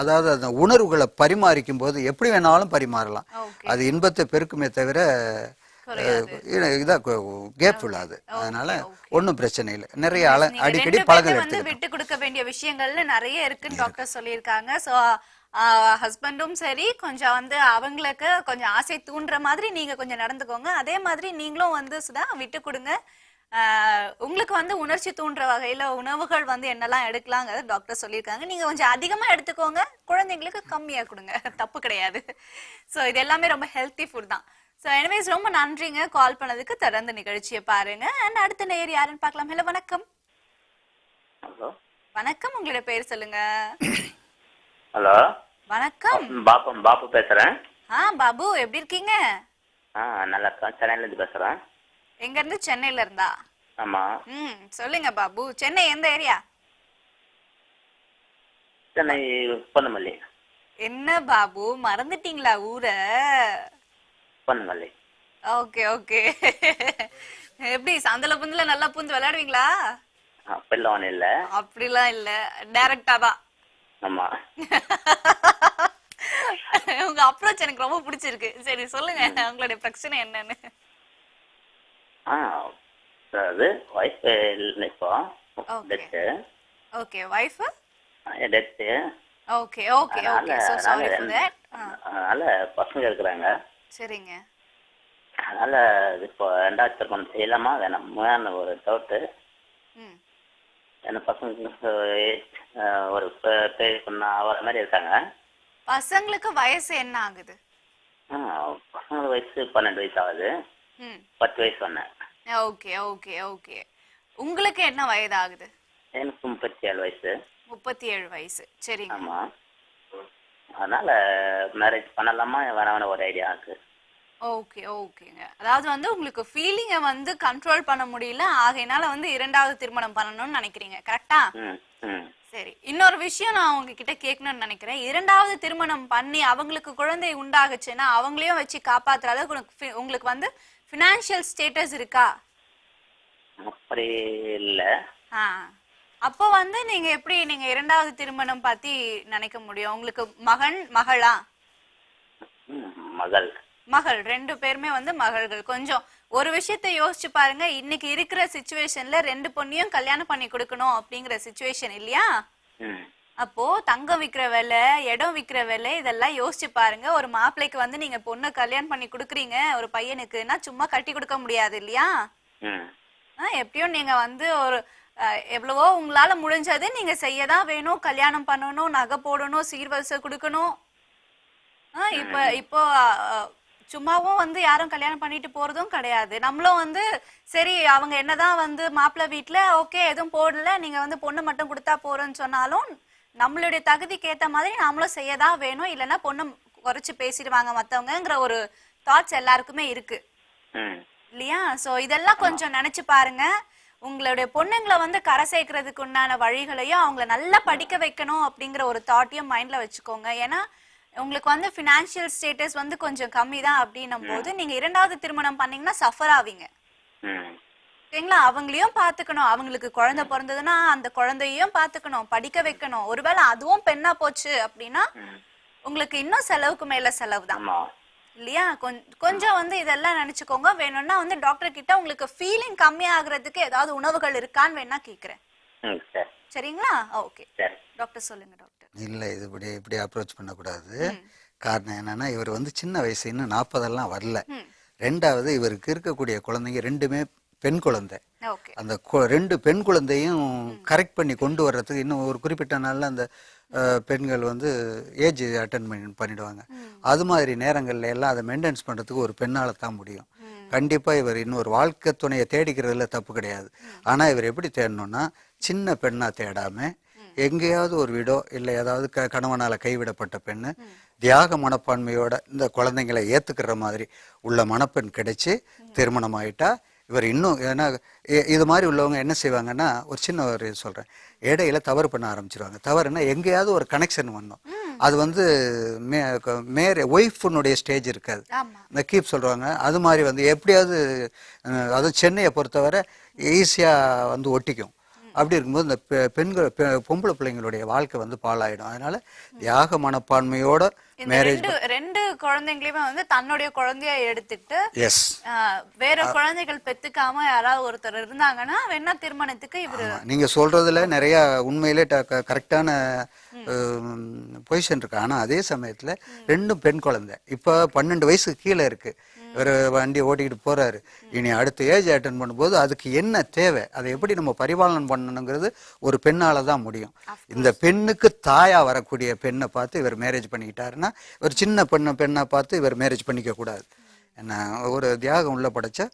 [SPEAKER 2] அதாவது அந்த உணர்வுகளை பரிமாறிக்கும் போது எப்படி வேணாலும் பரிமாறலாம். அது இன்பத்தை பெருக்குமே தவிர கேப் விடாது. அதனால ஒன்னும் பிரச்சனை இல்லை. நிறைய அடிக்கடி பழங்கள்
[SPEAKER 1] வந்து விட்டு கொடுக்க வேண்டிய விஷயங்கள்ல நிறைய இருக்குன்னு டாக்டர் சொல்லியிருக்காங்க. சோ ஹஸ்பண்டும் சரி கொஞ்சம் வந்து அவங்களுக்கு கொஞ்சம் ஆசை தூண்டுற மாதிரி நீங்க கொஞ்சம் நடந்துக்கோங்க. அதே மாதிரி நீங்களும் வந்து சுதா விட்டு கொடுங்க. உங்களுக்கு வந்து உணர்ச்சி தூண்டுற வகையில உணவுகள் வந்து என்னெல்லாம் எடுக்கலாங்கிறது டாக்டர் சொல்லியிருக்காங்க. நீங்க கொஞ்சம் அதிகமா எடுத்துக்கோங்க, குழந்தைங்களுக்கு கம்மியா கொடுங்க, தப்பு கிடையாது. ஸோ இது எல்லாமே ரொம்ப ஹெல்த்தி ஃபுட் தான். ஸோ எனிவேஸ் ரொம்ப நன்றிங்க கால் பண்ணதுக்கு. தொடர்ந்து நிகழ்ச்சியை பாருங்க. அண்ட் அடுத்த நேயர் யாருன்னு பார்க்கலாம். ஹலோ, வணக்கம்.
[SPEAKER 7] ஹலோ,
[SPEAKER 1] வணக்கம். உங்களோட பேர் சொல்லுங்க.
[SPEAKER 7] ஹலோ,
[SPEAKER 1] வணக்கம்.
[SPEAKER 7] பாபு பேசுறேன்.
[SPEAKER 1] பாபு எப்படி இருக்கீங்க?
[SPEAKER 7] நல்லா இருக்கேன். சென்னையில இருந்து பேசுறேன்.
[SPEAKER 1] எங்க இருந்து? சென்னையில இருந்தா?
[SPEAKER 7] ஆமா.
[SPEAKER 1] சொல்லுங்க பாபு, சென்னை எந்த ஏரியா?
[SPEAKER 7] சென்னை பொன்னமல்லி.
[SPEAKER 1] என்ன பாபு மறந்துட்டீங்களா ஊர?
[SPEAKER 7] பொன்னமல்லி.
[SPEAKER 1] Okay okay. எப்படி சந்தல புந்துல நல்லா பூந்து விளையாடுவீங்களா?
[SPEAKER 7] அப்பெல்லாம் இல்ல.
[SPEAKER 1] அப்படிலாம் இல்ல, டைரக்டா தான்.
[SPEAKER 7] ஆமா.
[SPEAKER 1] உங்க அப்ரோச் எனக்கு ரொம்ப பிடிச்சிருக்கு. சரி சொல்லுங்க, உங்களுடைய பிரச்சனை என்னன்னு.
[SPEAKER 7] அது வைஃப் இப்போ death.
[SPEAKER 1] Okay, wife
[SPEAKER 7] death.
[SPEAKER 1] Okay okay okay. So sorry for that.
[SPEAKER 7] அதனால பசங்க இருக்காங்க.
[SPEAKER 1] சரிங்க.
[SPEAKER 7] அதனால இப்போ 2வது திருமணம் செய்யலாமா வேணாம் ஒரு டவுட்டு. என்ன பசங்களுக்கு ஒரு பொண்ணு வர மாதிரி இருக்காங்க.
[SPEAKER 1] பசங்களுக்கு வயசு என்ன ஆகுது?
[SPEAKER 7] பசங்களுக்கு வயசு 12 வயசு ஆகுது. 10 வயசு சொன்னேன்.
[SPEAKER 1] Okay okay okay. உங்களுக்கு என்ன வயது ஆகுது?
[SPEAKER 7] எனக்கு 37 வயசு.
[SPEAKER 1] 37 வயசு. சரிங்க.
[SPEAKER 7] ஆமா. அதனால மேரேஜ் பண்ணலாமா வேணாம்னு ஒரு ஐடியா இருக்கு.
[SPEAKER 1] ஓகே ஓகேங்க. அதாவது வந்து உங்களுக்கு ஃபீலிங்கை வந்து கண்ட்ரோல் பண்ண முடியல, ஆகையினால வந்து 2வது திருமணம் பண்ணணும்னு நினைக்கிறீங்க, கரெக்டா? சரி, இன்னொரு விஷயம் நான் உங்ககிட்ட கேட்கணும்னு நினைக்கிறேன். 2வது திருமணம் பண்ணி அவங்களுக்கு குழந்தை உண்டாகுச்சுன்னா அவங்களையும் வச்சு காப்பாத்துற அளவுக்கு உங்களுக்கு வந்து ஃபினான்ஷியல் ஸ்டேட்டஸ் இருக்கா?
[SPEAKER 7] அப்படி இல்ல.
[SPEAKER 1] அப்போ வந்து நீங்க எப்படி நீங்க இரண்டாவது திருமணம் பத்தி நினைக்க முடியும்? உங்களுக்கு மகன் மகளா?
[SPEAKER 7] மகள்.
[SPEAKER 1] மகள், 2 பேருமே வந்து மகள்கள். கொஞ்சம் ஒரு விஷயத்த யோசிச்சு பாருங்க, இன்னைக்கு இருக்கிற சிச்சுவேஷன்ல 2 பொண்ணையும் கல்யாணம் பண்ணி கொடுக்கணும் அப்படிங்கிற சிச்சுவேஷன் இல்லையா? அப்போ தங்கம் விக்கிற விலை, இடம் விக்கிற விலை, இதெல்லாம் யோசிச்சு பாருங்க. ஒரு மாப்பிள்ளைக்கு வந்து நீங்க பொண்ணு கல்யாணம் பண்ணி கொடுக்குறீங்க ஒரு பையனுக்குன்னா சும்மா கட்டி கொடுக்க முடியாது இல்லையா? எப்படியும் நீங்க வந்து ஒரு எவ்வளவோ உங்களால முடிஞ்சது நீங்க செய்யதான் வேணும். கல்யாணம் பண்ணணும், நகை போடணும், சீர்வரிசை கொடுக்கணும். இப்போ சும்மாவும் வந்து யாரும் கல்யாணம் பண்ணிட்டு போறதும் கிடையாது. நம்மளும் வந்து சரி அவங்க என்னதான் வந்து மாப்பிள்ளை வீட்டுல ஓகே எதுவும் போடல, நீங்க வந்து பொண்ணு மட்டும் கொடுத்தா போறோம்னு சொன்னாலும் நம்மளுடைய தகுதிக்கு ஏத்த மாதிரி நாமளும் செய்யதான் வேணும். இல்லைன்னா பொண்ணு குறைச்சு பேசிடுவாங்க மத்தவங்கங்கிற ஒரு தாட்ஸ் எல்லாருக்குமே இருக்கு இல்லையா? சோ இதெல்லாம் கொஞ்சம் நினைச்சு பாருங்க. உங்களுடைய பொண்ணுங்களை வந்து கரை சேர்க்கறதுக்கு உண்டான வழிகளையும் அவங்கள நல்லா படிக்க வைக்கணும் அப்படிங்கிற ஒரு தாட்டையும் மைண்ட்ல வச்சுக்கோங்க. ஏன்னா உங்களுக்கு வந்து ஃபினான்ஷியல் ஸ்டேட்டஸ் வந்து கொஞ்சம் கம்மி தான் அப்படின்னும் போது நீங்க இரண்டாவது திருமணம் பண்ணீங்கன்னா சஃபர் ஆவீங்க. ஓகேங்களா? அவங்களையும் பாத்துக்கணும். அவங்களுக்கு குழந்தை பிறந்ததுன்னா அந்த குழந்தையும் பாத்துக்கணும், படிக்க வைக்கணும். ஒருவேளை அதுவும் பெண்ணா போச்சு அப்படின்னா உங்களுக்கு இன்னும் செலவுக்கு மேல செலவு தான் இல்லையா? கொஞ்சம் வந்து இதெல்லாம் நினைச்சுக்கோங்க. வேணும்னா வந்து டாக்டர் கிட்ட உங்களுக்கு ஃபீலிங் கம்மி ஆகுறதுக்கு ஏதாவது உணவுகள் இருக்கான்னு வேணா கேக்குறேன். சரிங்களா? ஓகே டாக்டர் சொல்லுங்க டாக்டர்.
[SPEAKER 2] இல்ல இது இப்படி அப்ரோச் பண்ணக்கூடாது. காரணம் என்னன்னா இவர் வந்து சின்ன வயசு, இன்னும் 40 வரல. ரெண்டாவது இவருக்கு இருக்கக்கூடிய குழந்தைங்க 2மே பெண் குழந்தை. அந்த 2 பெண் குழந்தையும் கரெக்ட் பண்ணி கொண்டு வர்றதுக்கு இன்னும் ஒரு குறிப்பிட்ட நாள்ல அந்த பெண்கள் வந்து ஏஜ் அட்டன் பண்ணிடுவாங்க. அது மாதிரி நேரங்கள்ல எல்லாம் அதை மெயின்டைன்ஸ் பண்றதுக்கு ஒரு பெண்ணால தான் முடியும். கண்டிப்பா இவர் இன்னொரு வாழ்க்கை துணையை தேடிக்கிறதுல தப்பு கிடையாது. ஆனா இவர் எப்படி தேடணும்னா சின்ன பெண்ணா தேடாம எங்கேயாவது ஒரு வீடோ இல்லை ஏதாவது கணவனால கைவிடப்பட்ட பெண்ணு தியாக மனப்பான்மையோட இந்த குழந்தைங்களை ஏத்துக்கிற மாதிரி உள்ள மணப்பெண் கிடைச்சு திருமணம் ஆயிட்டா இவர் இன்னும். ஏன்னா இது மாதிரி உள்ளவங்க என்ன செய்வாங்கன்னா, ஒரு சின்ன ஒரு சொல்றேன், இடையில தவறு பண்ண ஆரம்பிச்சிருவாங்க. தவறுன்னா எங்கேயாவது ஒரு கனெக்ஷன் வந்தோம், அது வந்து ஒய்ஃபுனுடைய ஸ்டேஜ் இருக்காது, இந்த கீப் சொல்றாங்க. அது மாதிரி வந்து எப்படியாவது, அதுவும் சென்னையை பொறுத்தவரை ஈஸியா வந்து ஒட்டிக்கும். அப்படி இருக்கும்போது இந்த பெண்கள் பொம்பளை பிள்ளைங்களுடைய வாழ்க்கை வந்து பாழாயிடும். அதனால தியாக மனப்பான்மையோட மேரேஜ்
[SPEAKER 1] 2 குழந்தைங்களையுமே வந்து தன்னுடைய குழந்தைய எடுத்துட்டு வேற குழந்தைகள் பெத்துக்காம யாராவது ஒருத்தர் இருந்தாங்கன்னா வேணா திருமணத்துக்கு இவரு.
[SPEAKER 2] நீங்க சொல்றதுல நிறைய உண்மையிலே கரெக்டான பொசிஷன் இருக்கு. ஆனா அதே சமயத்துல 2 பெண் குழந்தை இப்ப 12 வயசுக்கு கீழே இருக்கு. இவர் வண்டியை ஓட்டிக்கிட்டு போறாரு. இனி அடுத்த ஏஜ் அட்டன் பண்ணும்போது அதுக்கு என்ன தேவை, அதை எப்படி நம்ம பரிபாலனம் பண்ணணுங்கிறது ஒரு பெண்ணால தான் முடியும். இந்த பெண்ணுக்கு தாயா வரக்கூடிய பெண்ணை பார்த்து இவர் மேரேஜ் பண்ணிக்கிட்டாருன்னா, ஒரு சின்ன பெண்ணை பார்த்து இவர் மேரேஜ் பண்ணிக்க கூடாது. என்ன ஒரு தியாகம் உள்ள படைச்சா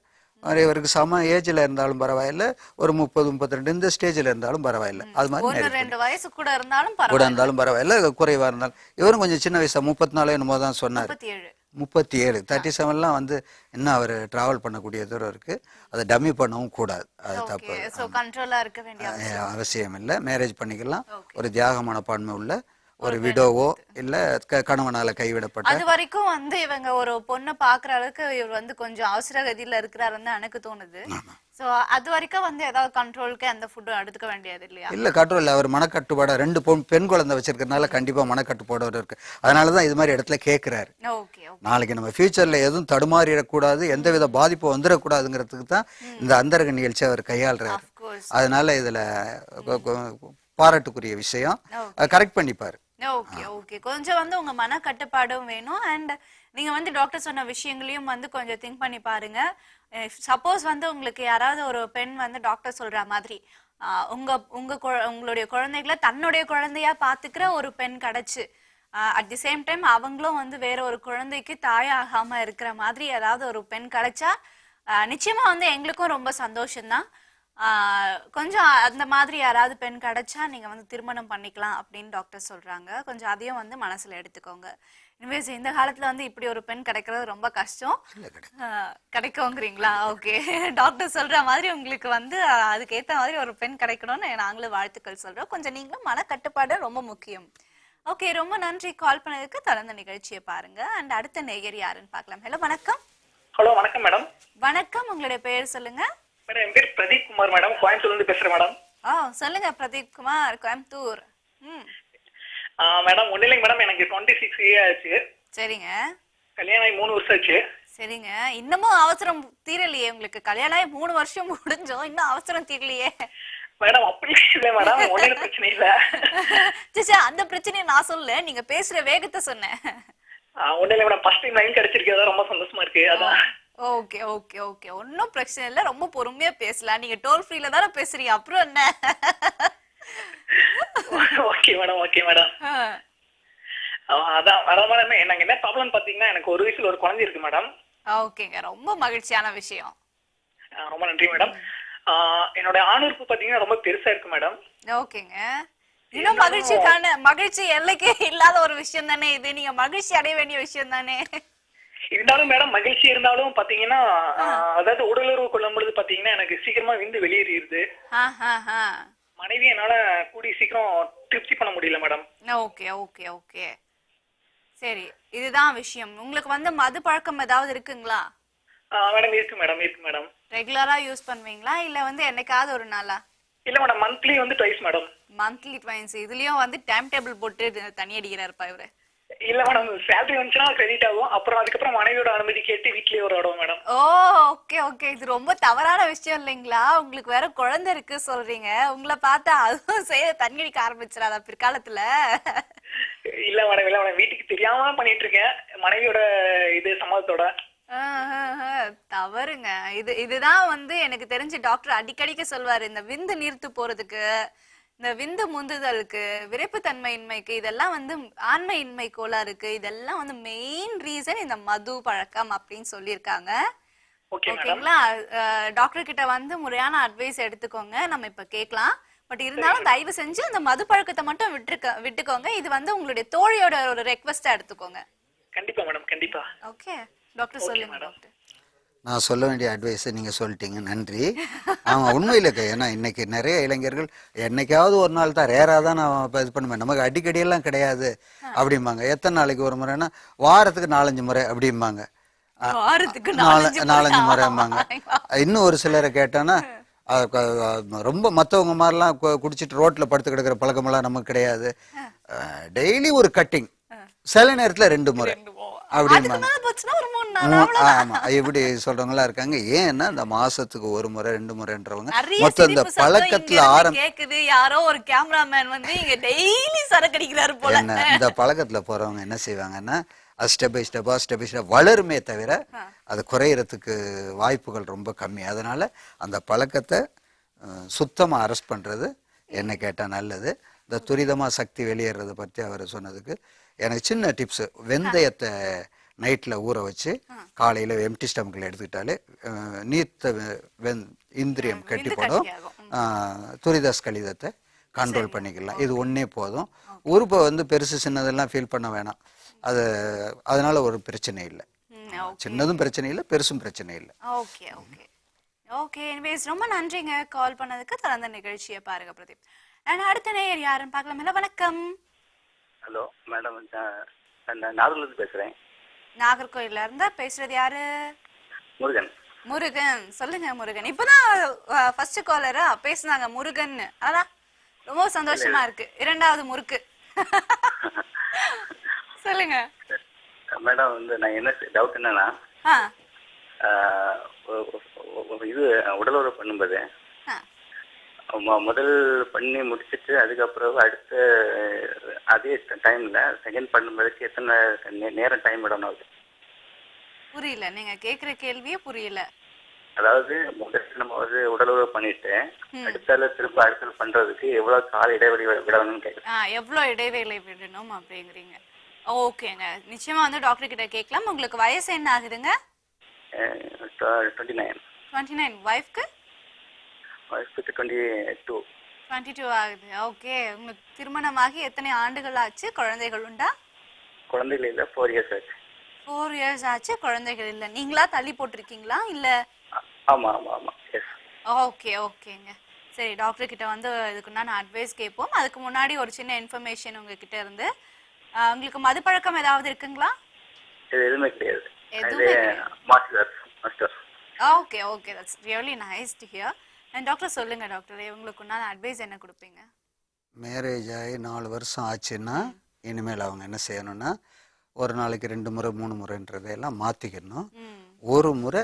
[SPEAKER 2] இவருக்கு சம ஏஜ்ல இருந்தாலும் பரவாயில்ல, ஒரு 30, 32 இந்த ஸ்டேஜ்ல இருந்தாலும் பரவாயில்ல. அது மாதிரி
[SPEAKER 1] 2 வயசு கூட இருந்தாலும்
[SPEAKER 2] பரவாயில்ல, குறைவா இருந்தாலும். இவரும் கொஞ்சம் சின்ன வயசா 34 என்னமோ தான் சொன்னார். 37 37 வந்து இன்னும் அவர் டிராவல் பண்ணக்கூடிய தூரம் இருக்கு. அதை டம்மி பண்ணவும் கூடாது, அது தப்பு. அவசியம் இல்லை, மேரேஜ் பண்ணிக்கலாம். ஒரு தியாக மனப்பான்மை உள்ள ஒரு விடோவோ இல்ல கணவனால கைவிடப்பட்ட.
[SPEAKER 1] அது வரைக்கும் வந்து இவங்க ஒரு பொண்ணை பாக்குற அளவுக்கு இவர் வந்து கொஞ்சம் அவசர கதியில இருக்கிறாருன்னு எனக்கு தோணுது. சோ அது வரைக்கும் வந்து ஏதாவது கண்ட்ரோலுக்கு அந்த ஃபுட் எடுத்துக்க வேண்டியது இல்லையா?
[SPEAKER 2] இல்ல கண்ட்ரோல் இல்ல, அவர் மனக்கட்டுப்பாட 2 பெண் குழந்தை வச்சிருக்கிறதுனால கண்டிப்பா மனக்கட்டுப்பாடு இருக்கு. அதனாலதான் இது மாதிரி இடத்துல கேட்கிறாரு. நாளைக்கு நம்ம ஃபியூச்சர்ல எதுவும் தடுமாறிடக்கூடாது, எந்தவித பாதிப்பு வந்துடக்கூடாதுங்கிறதுக்கு தான் இந்த அந்தரங்க நிகழ்ச்சி அவர் கையாளுறாரு. அதனால இதுல பாராட்டுக்குரிய விஷயம், கரெக்ட் பண்ணிப்பாரு.
[SPEAKER 1] ஓகே ஓகே, கொஞ்சம் வந்து உங்க மன கட்டுப்பாடும் வேணும். அண்ட் நீங்க வந்து டாக்டர் சொன்ன விஷயங்களையும் வந்து கொஞ்சம் திங்க் பண்ணி பாருங்க. சப்போஸ் வந்து உங்களுக்கு யாராவது ஒரு பெண் வந்து டாக்டர் சொல்ற மாதிரி உங்களுடைய குழந்தைகளை தன்னுடைய குழந்தையா பாத்துக்கிற ஒரு பெண் கிடைச்சு அட் தி சேம் டைம் அவங்களும் வந்து வேற ஒரு குழந்தைக்கு தாயாகாம இருக்கிற மாதிரி ஏதாவது ஒரு பெண் கிடைச்சா நிச்சயமா வந்து எங்களுக்கும் ரொம்ப சந்தோஷம்தான். கொஞ்சம் அந்த மாதிரி யாராவது பெண் கிடைச்சா நீங்க வந்து திருமணம் பண்ணிக்கலாம் அப்படின்னு டாக்டர் சொல்றாங்க. கொஞ்சம் அதையும் வந்து மனசுல எடுத்துக்கோங்க. இனிவேஸ் இந்த காலத்துல வந்து இப்படி ஒரு பெண் கிடைக்கிறது ரொம்ப கஷ்டம். கிடைக்குங்கிறீங்களா? ஓகே, டாக்டர் சொல்ற மாதிரி உங்களுக்கு வந்து அதுக்கேற்ற மாதிரி ஒரு பெண் கிடைக்கணும்னு நாங்களும் வாழ்த்துக்கள் சொல்றோம். கொஞ்சம் நீங்களும் மன கட்டுப்பாடு ரொம்ப முக்கியம். ஓகே, ரொம்ப நன்றி கால் பண்ணதுக்கு. தொடர்ந்து நிகழ்ச்சியை பாருங்க. அண்ட் அடுத்த நேயர் யாருன்னு பார்க்கலாம். ஹலோ, வணக்கம்.
[SPEAKER 8] ஹலோ வணக்கம் மேடம்.
[SPEAKER 1] வணக்கம், உங்களுடைய பெயர் சொல்லுங்க.
[SPEAKER 8] மேடம் என் பேர் பிரதீப் குமார் மேடம், கோயம்புத்தூர்ல இருந்து பேசுறேன் மேடம்.
[SPEAKER 1] சொல்லுங்க பிரதீப் குமார், கோயம்புத்தூர்.
[SPEAKER 8] மேடம் ஒன்னும் இல்லைங்க மேடம், எனக்கு 26 இயர் ஆச்சு.
[SPEAKER 1] சரிங்க.
[SPEAKER 8] கல்யாணம் ஆகி 3 வருஷம் ஆச்சு.
[SPEAKER 1] சரிங்க. இன்னமும் அவசரம் தீரலையே உங்களுக்கு? கல்யாணம் ஆகி 3 வருஷம் முடிஞ்சோம், இன்னும் அவசரம் தீரலையே?
[SPEAKER 8] மேடம் அப்படி இல்லை மேடம், ஒன்னும் பிரச்சனை இல்ல.
[SPEAKER 1] சே அந்த பிரச்சனையை நான் சொல்ல, நீங்க பேசுற வேகத்தை சொன்னேன்.
[SPEAKER 8] ஒன்னும் இல்லை மேடம், ஃபர்ஸ்ட் டைம் லைன் கிடைச்சிருக்கு, அதான் ரொம்ப சந்தோஷமா இருக்கு. அதான்.
[SPEAKER 1] ஓகே ஓகே ஓகே, ஒன்னும் பிரச்சனை இல்ல, ரொம்ப பொறுமையா பேசலாம். நீங்க டோல் ஃப்ரீல தானே பேசுறீங்க, அப்புறம் என்ன?
[SPEAKER 8] Okay madam okay madam. அதான் வர மேடம், எனக்கு என்ன ப்ராப்ளம் பாத்தீங்கன்னா, எனக்கு 1 வயசுல ஒரு குழந்தை இருக்கு மேடம்.
[SPEAKER 1] ஓகேங்க, ரொம்ப மகிழ்ச்சியான விஷயம்.
[SPEAKER 8] ரொம்ப நன்றி மேடம். என்னோட ஆணுறுப்பு பாத்தீங்கன்னா ரொம்ப பெருசா இருக்கு மேடம்.
[SPEAKER 1] ஓகேங்க. இன்னும் மகிழ்ச்சி எல்லைக்கே இல்லாத ஒரு விஷயம் தானே இது, நீங்க மகிழ்ச்சி அடைய வேண்டிய விஷயம் தானே.
[SPEAKER 8] இருந்தாலும் மேடம், மகிழ்ச்சி இருந்தாலும் பாத்தீங்கன்னா, அதாவது உடலுறவு கொள்ளும் பொழுது பாத்தீங்கன்னா எனக்கு சீக்கிரமா விந்து வெளியேறிடுது. மனைவி என்னால கூடி சீக்கிரம் திருப்தி பண்ண முடியல மேடம்.
[SPEAKER 1] ஓகே ஓகே ஓகே, சரி, இதுதான் விஷயம். உங்களுக்கு வந்து மது பழக்கம் ஏதாவது இருக்குங்களா?
[SPEAKER 8] மேடம் இருக்கு மேடம், இருக்கு மேடம்.
[SPEAKER 1] ரெகுலரா யூஸ் பண்ணுவீங்களா இல்ல வந்து என்னைக்காவது ஒரு நாளா?
[SPEAKER 8] இல்ல மேடம், மந்த்லி வந்து ட்வைஸ் மேடம்.
[SPEAKER 1] Monthly twice. இதுலயும் வந்து டைம் டேபிள் போட்டு தண்ணி அடிக்கிறாருப்பா இவரு.
[SPEAKER 8] இல்ல மேடம், சேலரி வந்துச்சுன்னா கிரெடிட் ஆகும், அப்புறம் அதுக்கப்புறம் மனைவியோட அனுமதி கேட்டு வீட்லயே ஒரு ஆடுவோம் மேடம்.
[SPEAKER 1] ஓகே ஓகே, இது ரொம்ப தவறான விஷயம் இல்லைங்களா? உங்களுக்கு வேற குழந்தை இருக்கு சொல்றீங்க, உங்களை பார்த்தா அதுவும் தண்ணி அடிக்க ஆரம்பிச்சிடாதா பிற்காலத்துல?
[SPEAKER 8] இல்ல மேடம், இல்ல மேடம், வீட்டுக்கு தெரியாம பண்ணிட்டு இருக்கேன், மனைவியோட இது சம்மதத்தோட.
[SPEAKER 1] தவறுங்க. இதுதான் வந்து எனக்கு தெரிஞ்சு டாக்டர் அடிக்கடிக்கு சொல்வாரு, இந்த விந்து நீர்த்து போறதுக்கு, இந்த விந்து முந்துதலுக்கு, விரைப்புத்தன்மையின்மைக்கு, இதெல்லாம் வந்து ஆண்மையின்மை கோளாறுக்கு, இதெல்லாம் வந்து மெயின் ரீசன் இந்த மது பழக்கம் அப்படின்னு சொல்லியிருக்காங்க. ஓகேங்களா? டாக்டர் கிட்ட வந்து முறையான அட்வைஸ் எடுத்துக்கோங்க, நம்ம இப்ப கேட்கலாம். பட் இருந்தாலும் தயவு செஞ்சு அந்த மது பழக்கத்தை மட்டும் விட்டுக்கோங்க. இது வந்து உங்களுடைய தோழியோட ஒரு ரெக்வெஸ்டா எடுத்துக்கோங்க.
[SPEAKER 8] கண்டிப்பா மேடம், கண்டிப்பா.
[SPEAKER 1] ஓகே டாக்டர், சொல்லுங்க டாக்டர்.
[SPEAKER 2] நான் சொல்ல வேண்டிய அட்வைஸை நீங்கள் சொல்லிட்டீங்க, நன்றி. ஆமாம், உண்மையிலக்க. ஏன்னா இன்னைக்கு நிறைய இளைஞர்கள் என்னைக்காவது ஒரு நாள் தான், ரேராக தான் நான் இது பண்ணுவேன், நமக்கு அடிக்கடியெல்லாம் கிடையாது அப்படிம்பாங்க. எத்தனை நாளைக்கு ஒரு முறைன்னா வாரத்துக்கு 4-5 முறை அப்படிம்பாங்க, 4-5 முறைம்பாங்க. இன்னும் ஒரு சிலரை கேட்டோன்னா ரொம்ப மற்றவங்க மாதிரிலாம் குடிச்சிட்டு ரோட்டில் படுத்து கிடக்கிற பழக்கமெல்லாம் நமக்கு கிடையாது. டெய்லி ஒரு கட்டிங், சில நேரத்தில் 2 முறை அப்படிம்பாங்க. ஆமா, இப்படி சொல்றவங்களா இருக்காங்க. ஏன்னா இந்த மாசத்துக்கு 1 முறை 2 முறைன்றவங்க மொத்தம் இந்த பழக்கத்துல
[SPEAKER 1] கேக்குது. யாரோ ஒரு கேமராமேன் வந்து இங்க டெய்லி சரக்கு அடிக்கிறாரு போல.
[SPEAKER 2] என்ன இந்த பழக்கத்துல போறவங்க என்ன செய்வாங்கன்னா, அது ஸ்டெப் பை ஸ்டெப்பா வளருமே தவிர அது குறையறதுக்கு வாய்ப்புகள் ரொம்ப கம்மி. அதனால அந்த பழக்கத்தை சுத்தமா அரெஸ்ட் பண்றது என்ன கேட்டா நல்லது. இந்த துரிதமா சக்தி வெளியேறதை பற்றி அவர் சொன்னதுக்கு எனக்கு சின்ன டிப்ஸ். வெந்தயத்தை நைட்டில் ஊற வச்சு காலையில் எம்டி ஸ்டமக்கில் எடுத்துக்கிட்டாலே நீர்த்த இந்திரியம் கெட்டிப்படும், துரித ஸ்கலிதத்தை கண்ட்ரோல் பண்ணிக்கலாம். இது ஒன்றே போதும். உறுப்பை வந்து பெருசு சின்னதெல்லாம் ஃபீல் பண்ண வேணாம். அதனால ஒரு பிரச்சனை இல்லை, சின்னதும் பிரச்சனை இல்லை, பெருசும் பிரச்சனை இல்லை.
[SPEAKER 1] ஓகே ஓகே ஓகே, எனிவேஸ் ரொம்ப நன்றிங்க கால் பண்ணதுக்கு. தொடர்ந்த நிகழ்ச்சியை பாருங்க பிரதீப். அடுத்த நேயர் யாருன்னு பார்க்கலாம். வணக்கம்.
[SPEAKER 7] ஹலோ மேடம், நாகர்கோயிலிருந்து பேசுறேன்.
[SPEAKER 1] நாகர்கோயில்ல இருந்தா பேசுறது யாரு?
[SPEAKER 7] முருகன்.
[SPEAKER 1] முருகன், சொல்லுங்க முருகன். இப்பதான் ஃபர்ஸ்ட் காலரா பேசுனாங்க முருகன், அதான் ரொம்ப சந்தோஷமா இருக்கு. 2வது முறுக்கு. சொல்லுங்க
[SPEAKER 7] மேடம். வந்து நான் என்ன டவுட் என்னன்னா, இது உடலுறவு பண்ணும்போது முதல் பண்ணி முடிச்சிட்டு அதுக்கப்புறம் அடுத்த அதே டைம்ல செகண்ட் பண்ணும்போதுக்கு எத்தனை நேரம் டைம் விடணும்?
[SPEAKER 1] புரியல, நீங்க கேக்குற கேள்வியே புரியல.
[SPEAKER 7] அதாவது முதல்ல நம்ம வந்து உடலுறவு பண்ணிட்டு அடுத்தால திரும்ப அடுத்தது பண்றதுக்கு எவ்வளவு கால இடைவெளி விடணும்னு கேட்குறேன்.
[SPEAKER 1] எவ்வளவு இடைவேளை விடணும் அப்படிங்கிறீங்க? ஓகேங்க, நிச்சயமா வந்து டாக்டர் கிட்ட கேட்கலாம். உங்களுக்கு வயசு என்ன ஆகுதுங்க?
[SPEAKER 7] 29.
[SPEAKER 1] 29. வைஃப்க்கு?
[SPEAKER 7] வயசுக்கு 22.
[SPEAKER 1] 22 ஆகுது. ஓகே, உங்களுக்கு திருமணமாகி எத்தனை ஆண்டுகள் ஆச்சு? குழந்தைகள் உண்டா?
[SPEAKER 7] குழந்தைகள் இல்ல, 4 இயர்ஸ் ஆச்சு.
[SPEAKER 1] 4 இயர்ஸ் ஆச்சு, குழந்தைகள் இல்ல. நீங்களா தள்ளி போட்டிருக்கீங்களா இல்ல?
[SPEAKER 7] ஆமா ஆமா ஆமா. எஸ்.
[SPEAKER 1] ஓகே ஓகேங்க, சரி. டாக்டர் கிட்ட வந்து இதுக்குண்டான அட்வைஸ் கேட்போம். அதுக்கு முன்னாடி ஒரு சின்ன இன்ஃபர்மேஷன் உங்ககிட்ட இருந்து. உங்களுக்கு மது பழக்கம் ஏதாவது இருக்குங்களா?
[SPEAKER 7] எதுவுமே கிடையாது.
[SPEAKER 1] எதுவுமே
[SPEAKER 7] master.
[SPEAKER 1] Okay okay, that's really nice to hear. And doctor சொல்லுங்க டாக்டர், இவங்களுக்கு உண்டான அட்வைஸ் என்ன கொடுப்பீங்க?
[SPEAKER 2] மேரேஜ் ஆகி 4 வருஷம் ஆச்சுன்னா இனிமேல் அவங்க என்ன செய்யணும்னா, ஒரு நாளைக்கு 2 முறை 3 முறைன்றதையெல்லாம் மாற்றிக்கணும். ஒரு முறை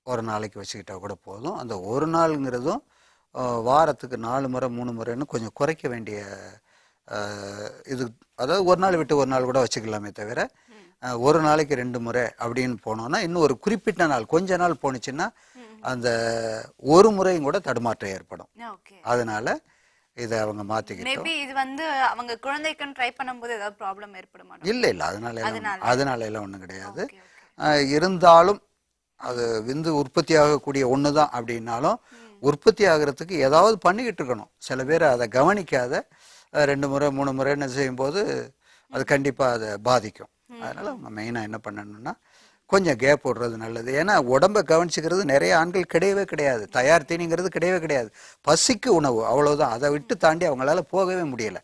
[SPEAKER 2] ஒரு நாளைக்கு வச்சுக்கிட்டா கூட போதும். அந்த ஒரு நாளுங்கிறதும் வாரத்துக்கு 4 முறை 3 முறைன்னு கொஞ்சம் குறைக்க வேண்டிய இது. அதாவது ஒரு நாள் விட்டு ஒரு நாள் கூட வச்சுக்கலாமே தவிர, ஒரு நாளைக்கு 2 முறை அப்படின்னு போனோம்னா இன்னும் ஒரு குறிப்பிட்ட நாள் கொஞ்ச நாள் போணுச்சுன்னா அந்த ஒரு முறையும் கூட தடுமாற்றம் ஏற்படும். அதனால இதை அவங்க மாத்திக்கிட்டோம்.
[SPEAKER 1] மேபி இது வந்து அவங்க குழந்தைக்கு ட்ரை பண்ணும்போது ஏதாவது ப்ராப்ளம் ஏற்படுமா?
[SPEAKER 2] இல்ல அதனால எல்லாம் ஒண்ணும் கிடையாது. இருந்தாலும் அது விந்து உற்பத்தி ஆகக்கூடிய ஒண்ணுதான் அப்படின்னாலும் உற்பத்தி ஆகிறதுக்கு ஏதாவது பண்ணிக்கிட்டு இருக்கணும். சில பேர் அதை கவனிக்காத 2 முறை 3 முறைன்னு செய்யும்போது அது கண்டிப்பா அதை பாதிக்கும். அதனால அவங்க மெயினா என்ன பண்ணணும்னா கொஞ்சம் கேப் விடுறது நல்லது. ஏன்னா உடம்பை கவனிச்சுக்கிறது நிறைய ஆண்கள் கிடையவே கிடையாது. தயார் தீனிங்கிறது கிடையவே கிடையாது. பசிக்கு உணவு அவ்வளவுதான். அதை விட்டு தாண்டி அவங்களால போகவே முடியல.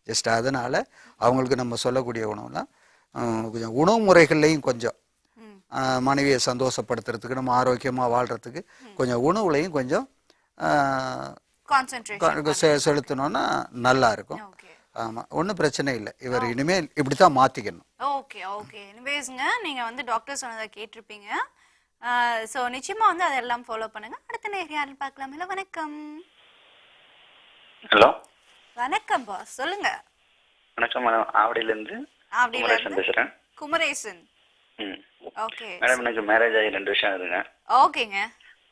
[SPEAKER 2] ஜஸ்ட் அதனால அவங்களுக்கு நம்ம சொல்லக்கூடிய உணவுலாம் கொஞ்சம் உணவு முறைகள்லையும் கொஞ்சம் மனைவியை சந்தோஷப்படுத்துறதுக்கு, நம்ம ஆரோக்கியமா வாழ்றதுக்கு கொஞ்சம் உணவுலையும் கொஞ்சம் செலுத்தணும்னா நல்லா இருக்கும். ஆமா, ஒன்றும் பிரச்சனை இல்லை. இவர் இனிமேல் இப்படித்தான் மாத்திக்கணும்.
[SPEAKER 1] Okay okay. எனிவேஸ்ங்க, நீங்க வந்து டாக்டர் சொன்னதை கேட்டிருப்பீங்க. ஸோ நிச்சயமா வந்து அதெல்லாம் ஃபாலோ பண்ணுங்க. அடுத்த நேரம் யாருன்னு பார்க்கலாம். இல்லை, வணக்கம்.
[SPEAKER 7] ஹலோ,
[SPEAKER 1] வணக்கம் பாஸ், சொல்லுங்க.
[SPEAKER 7] வணக்கம் மேடம், ஆவடியிலேருந்து பேசுறேன்.
[SPEAKER 1] குமரேசன். ஓகே
[SPEAKER 7] மேடம், எனக்கு மேரேஜ் ஆகி 2 வருஷம் ஆகுதுங்க.
[SPEAKER 1] ஓகேங்க.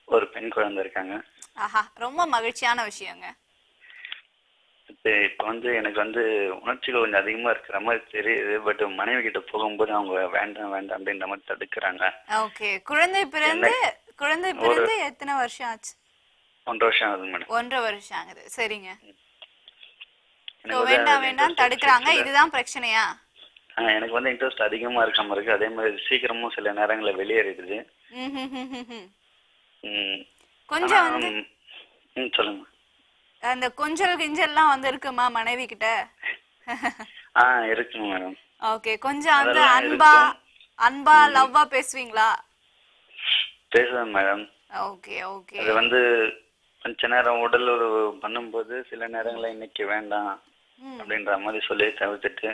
[SPEAKER 7] ஒரு பெண் குழந்தை இருக்காங்க.
[SPEAKER 1] ஆஹா, ரொம்ப மகிழ்ச்சியான விஷயங்க.
[SPEAKER 7] இப்போ வந்து எனக்கு வந்து உணர்ச்சிகள் கொஞ்சம் அதிகமா இருக்கிற மாதிரி தெரியுது. பட் மனைவி கிட்ட போகும்போது அவங்க வேண்டாம் வேண்டாம் அப்படின்ற மாதிரி தடுக்கிறாங்க.
[SPEAKER 1] ஓகே. குழந்தை பிறந்து எத்தனை வருஷம் ஆச்சு?
[SPEAKER 7] 1.5 வருஷம் ஆகுது மேடம்.
[SPEAKER 1] 1.5 வருஷம் ஆகுது. சரிங்க. வேண்டாம் வேண்டாம் தடுக்கிறாங்க. இதுதான் பிரச்சனையா?
[SPEAKER 7] எனக்கு வந்து இன்ட்ரெஸ்ட் அதிகமா இருக்காம இருக்கு. அதே மாதிரி சீக்கிரமும் சில நேரங்களில் வெளியேறிடுது.
[SPEAKER 1] கொஞ்சம் வந்து
[SPEAKER 7] சொல்லுங்க.
[SPEAKER 1] அந்த கொஞ்சல் கிஞ்சல்லாம் வந்து இருக்குமா மனைவி கிட்ட?
[SPEAKER 7] இருக்குங்க மேடம்.
[SPEAKER 1] ஓகே. கொஞ்சம் வந்து அன்பா லவ்வா பேசுவீங்களா?
[SPEAKER 7] பேசுவேன் மேடம்.
[SPEAKER 1] Okay okay.
[SPEAKER 7] அது வந்து கொஞ்ச நேரம் உடல் உறவு பண்ணும்போது சில நேரங்களில் இன்னைக்கு வேண்டாம் அப்படின்ற மாதிரி சொல்லி தவிர்த்துட்டு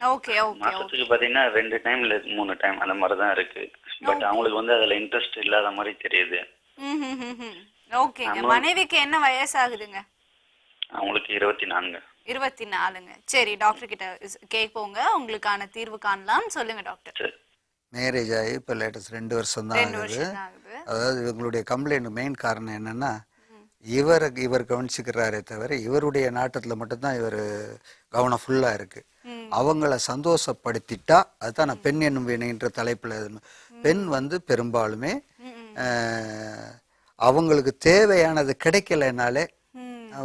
[SPEAKER 1] ஓகே ஓகே.
[SPEAKER 7] மாசத்துக்கு பாத்தீங்கன்னா 2 டைம் இல்ல 3 டைம் அந்த மாதிரி தான் இருக்கு. பட் அவங்களுக்கு வந்து அதுல இன்ட்ரெஸ்ட் இல்லாத மாதிரி தெரியுது.
[SPEAKER 1] ஓகேங்க. மனைவிக்கு என்ன வயசு ஆகுதுங்க?
[SPEAKER 7] அவங்களுக்கு 24.
[SPEAKER 1] 24ங்க. சரி, டாக்டர் கிட்ட கேட்போங்க, உங்களுக்கான தீர்வு காணலாம். சொல்லுங்க டாக்டர்.
[SPEAKER 2] மேரேஜ் ஆகி இப்போ லேட்டஸ்ட் 2 வருஷம் தான் ஆகுது. அதாவது இவங்களுடைய கம்ப்ளைண்ட் மெயின் காரணம் என்னன்னா, இவர் கவனிச்சுக்கிறாரே தவிர இவருடைய நாட்டத்தில் மட்டும்தான் இவர் கவனம் ஃபுல்லா இருக்கு. அவங்கள சந்தோஷப்படுத்திட்டா, அதுதான் நான் பெண் என்னும் வினைன்ற தலைப்புல, பெண் வந்து பெரும்பாலுமே அவங்களுக்கு தேவையானது கிடைக்கலனாலே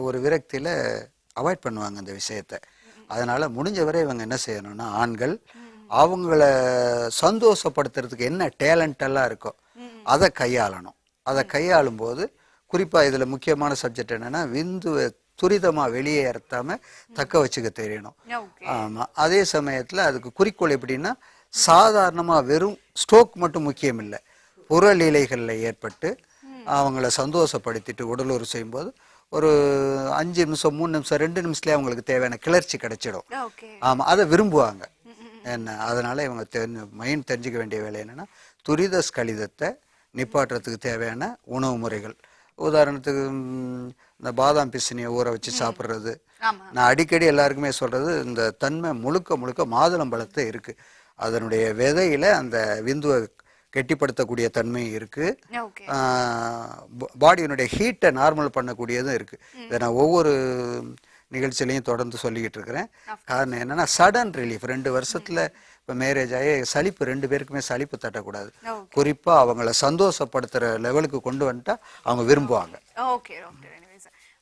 [SPEAKER 2] ஒரு விரக்தியில அவாய்ட் பண்ணுவாங்க அந்த விஷயத்த. அதனால முடிஞ்சவரை இவங்க என்ன செய்யணும்னா, ஆண்கள் அவங்கள சந்தோஷப்படுத்துறதுக்கு என்ன டேலண்ட் எல்லாம் இருக்கோ அதை கையாளணும். அதை கையாளும் போது குறிப்பா இதுல முக்கியமான சப்ஜெக்ட் என்னன்னா, விந்துவை துரிதமா வெளியேறாம தக்க வச்சுக்க தெரியணும். ஆமா. அதே சமயத்துல அதுக்கு குறிக்கோள் எப்படின்னா, சாதாரணமா வெறும் ஸ்ட்ரோக் மட்டும் முக்கியம் இல்லை, புறலீலைகள்ல ஏற்பட்டு அவங்கள சந்தோஷப்படுத்திட்டு உடலுறவு செய்யும்போது ஒரு 5 நிமிஷம் 3 நிமிஷம் 2 நிமிஷத்துலயே அவங்களுக்கு தேவையான கிளர்ச்சி கிடைச்சிடும். ஆமா, அதை விரும்புவாங்க. என்ன, அதனால இவங்க மெயின் தெரிஞ்சுக்க வேண்டிய வேலை என்னன்னா, துரித ஸ்கலிதத்தை நிப்பாட்டுறதுக்கு தேவையான உணவு முறைகள். உதாரணத்துக்கு இந்த பாதாம் பிசினியை ஊற வச்சு சாப்பிட்றது. நான் அடிக்கடி எல்லாருக்குமே சொல்றது, இந்த தன்மை முழுக்க மாதுளம்பழத்தை இருக்கு. அதனுடைய விதையில அந்த விந்துவை கெட்டிப்படுத்தக்கூடிய தன்மை இருக்கு. பாடியினுடைய ஹீட்டை நார்மல் பண்ணக்கூடியதும் இருக்கு. இதை நான் ஒவ்வொரு நிகழ்ச்சியிலையும் தொடர்ந்து சொல்லிக்கிட்டு இருக்கிறேன். காரணம் என்னன்னா, சடன் ரிலீஃப். 2 வருஷத்துல இப்போ மேரேஜ் ஆகி சலிப்பு 2 பேருக்குமே சலிப்பு தட்டக்கூடாது. குறிப்பா அவங்கள சந்தோஷப்படுத்துற லெவலுக்கு கொண்டு வந்துட்டா அவங்க விரும்புவாங்க.
[SPEAKER 1] ஓகே டாக்டர்,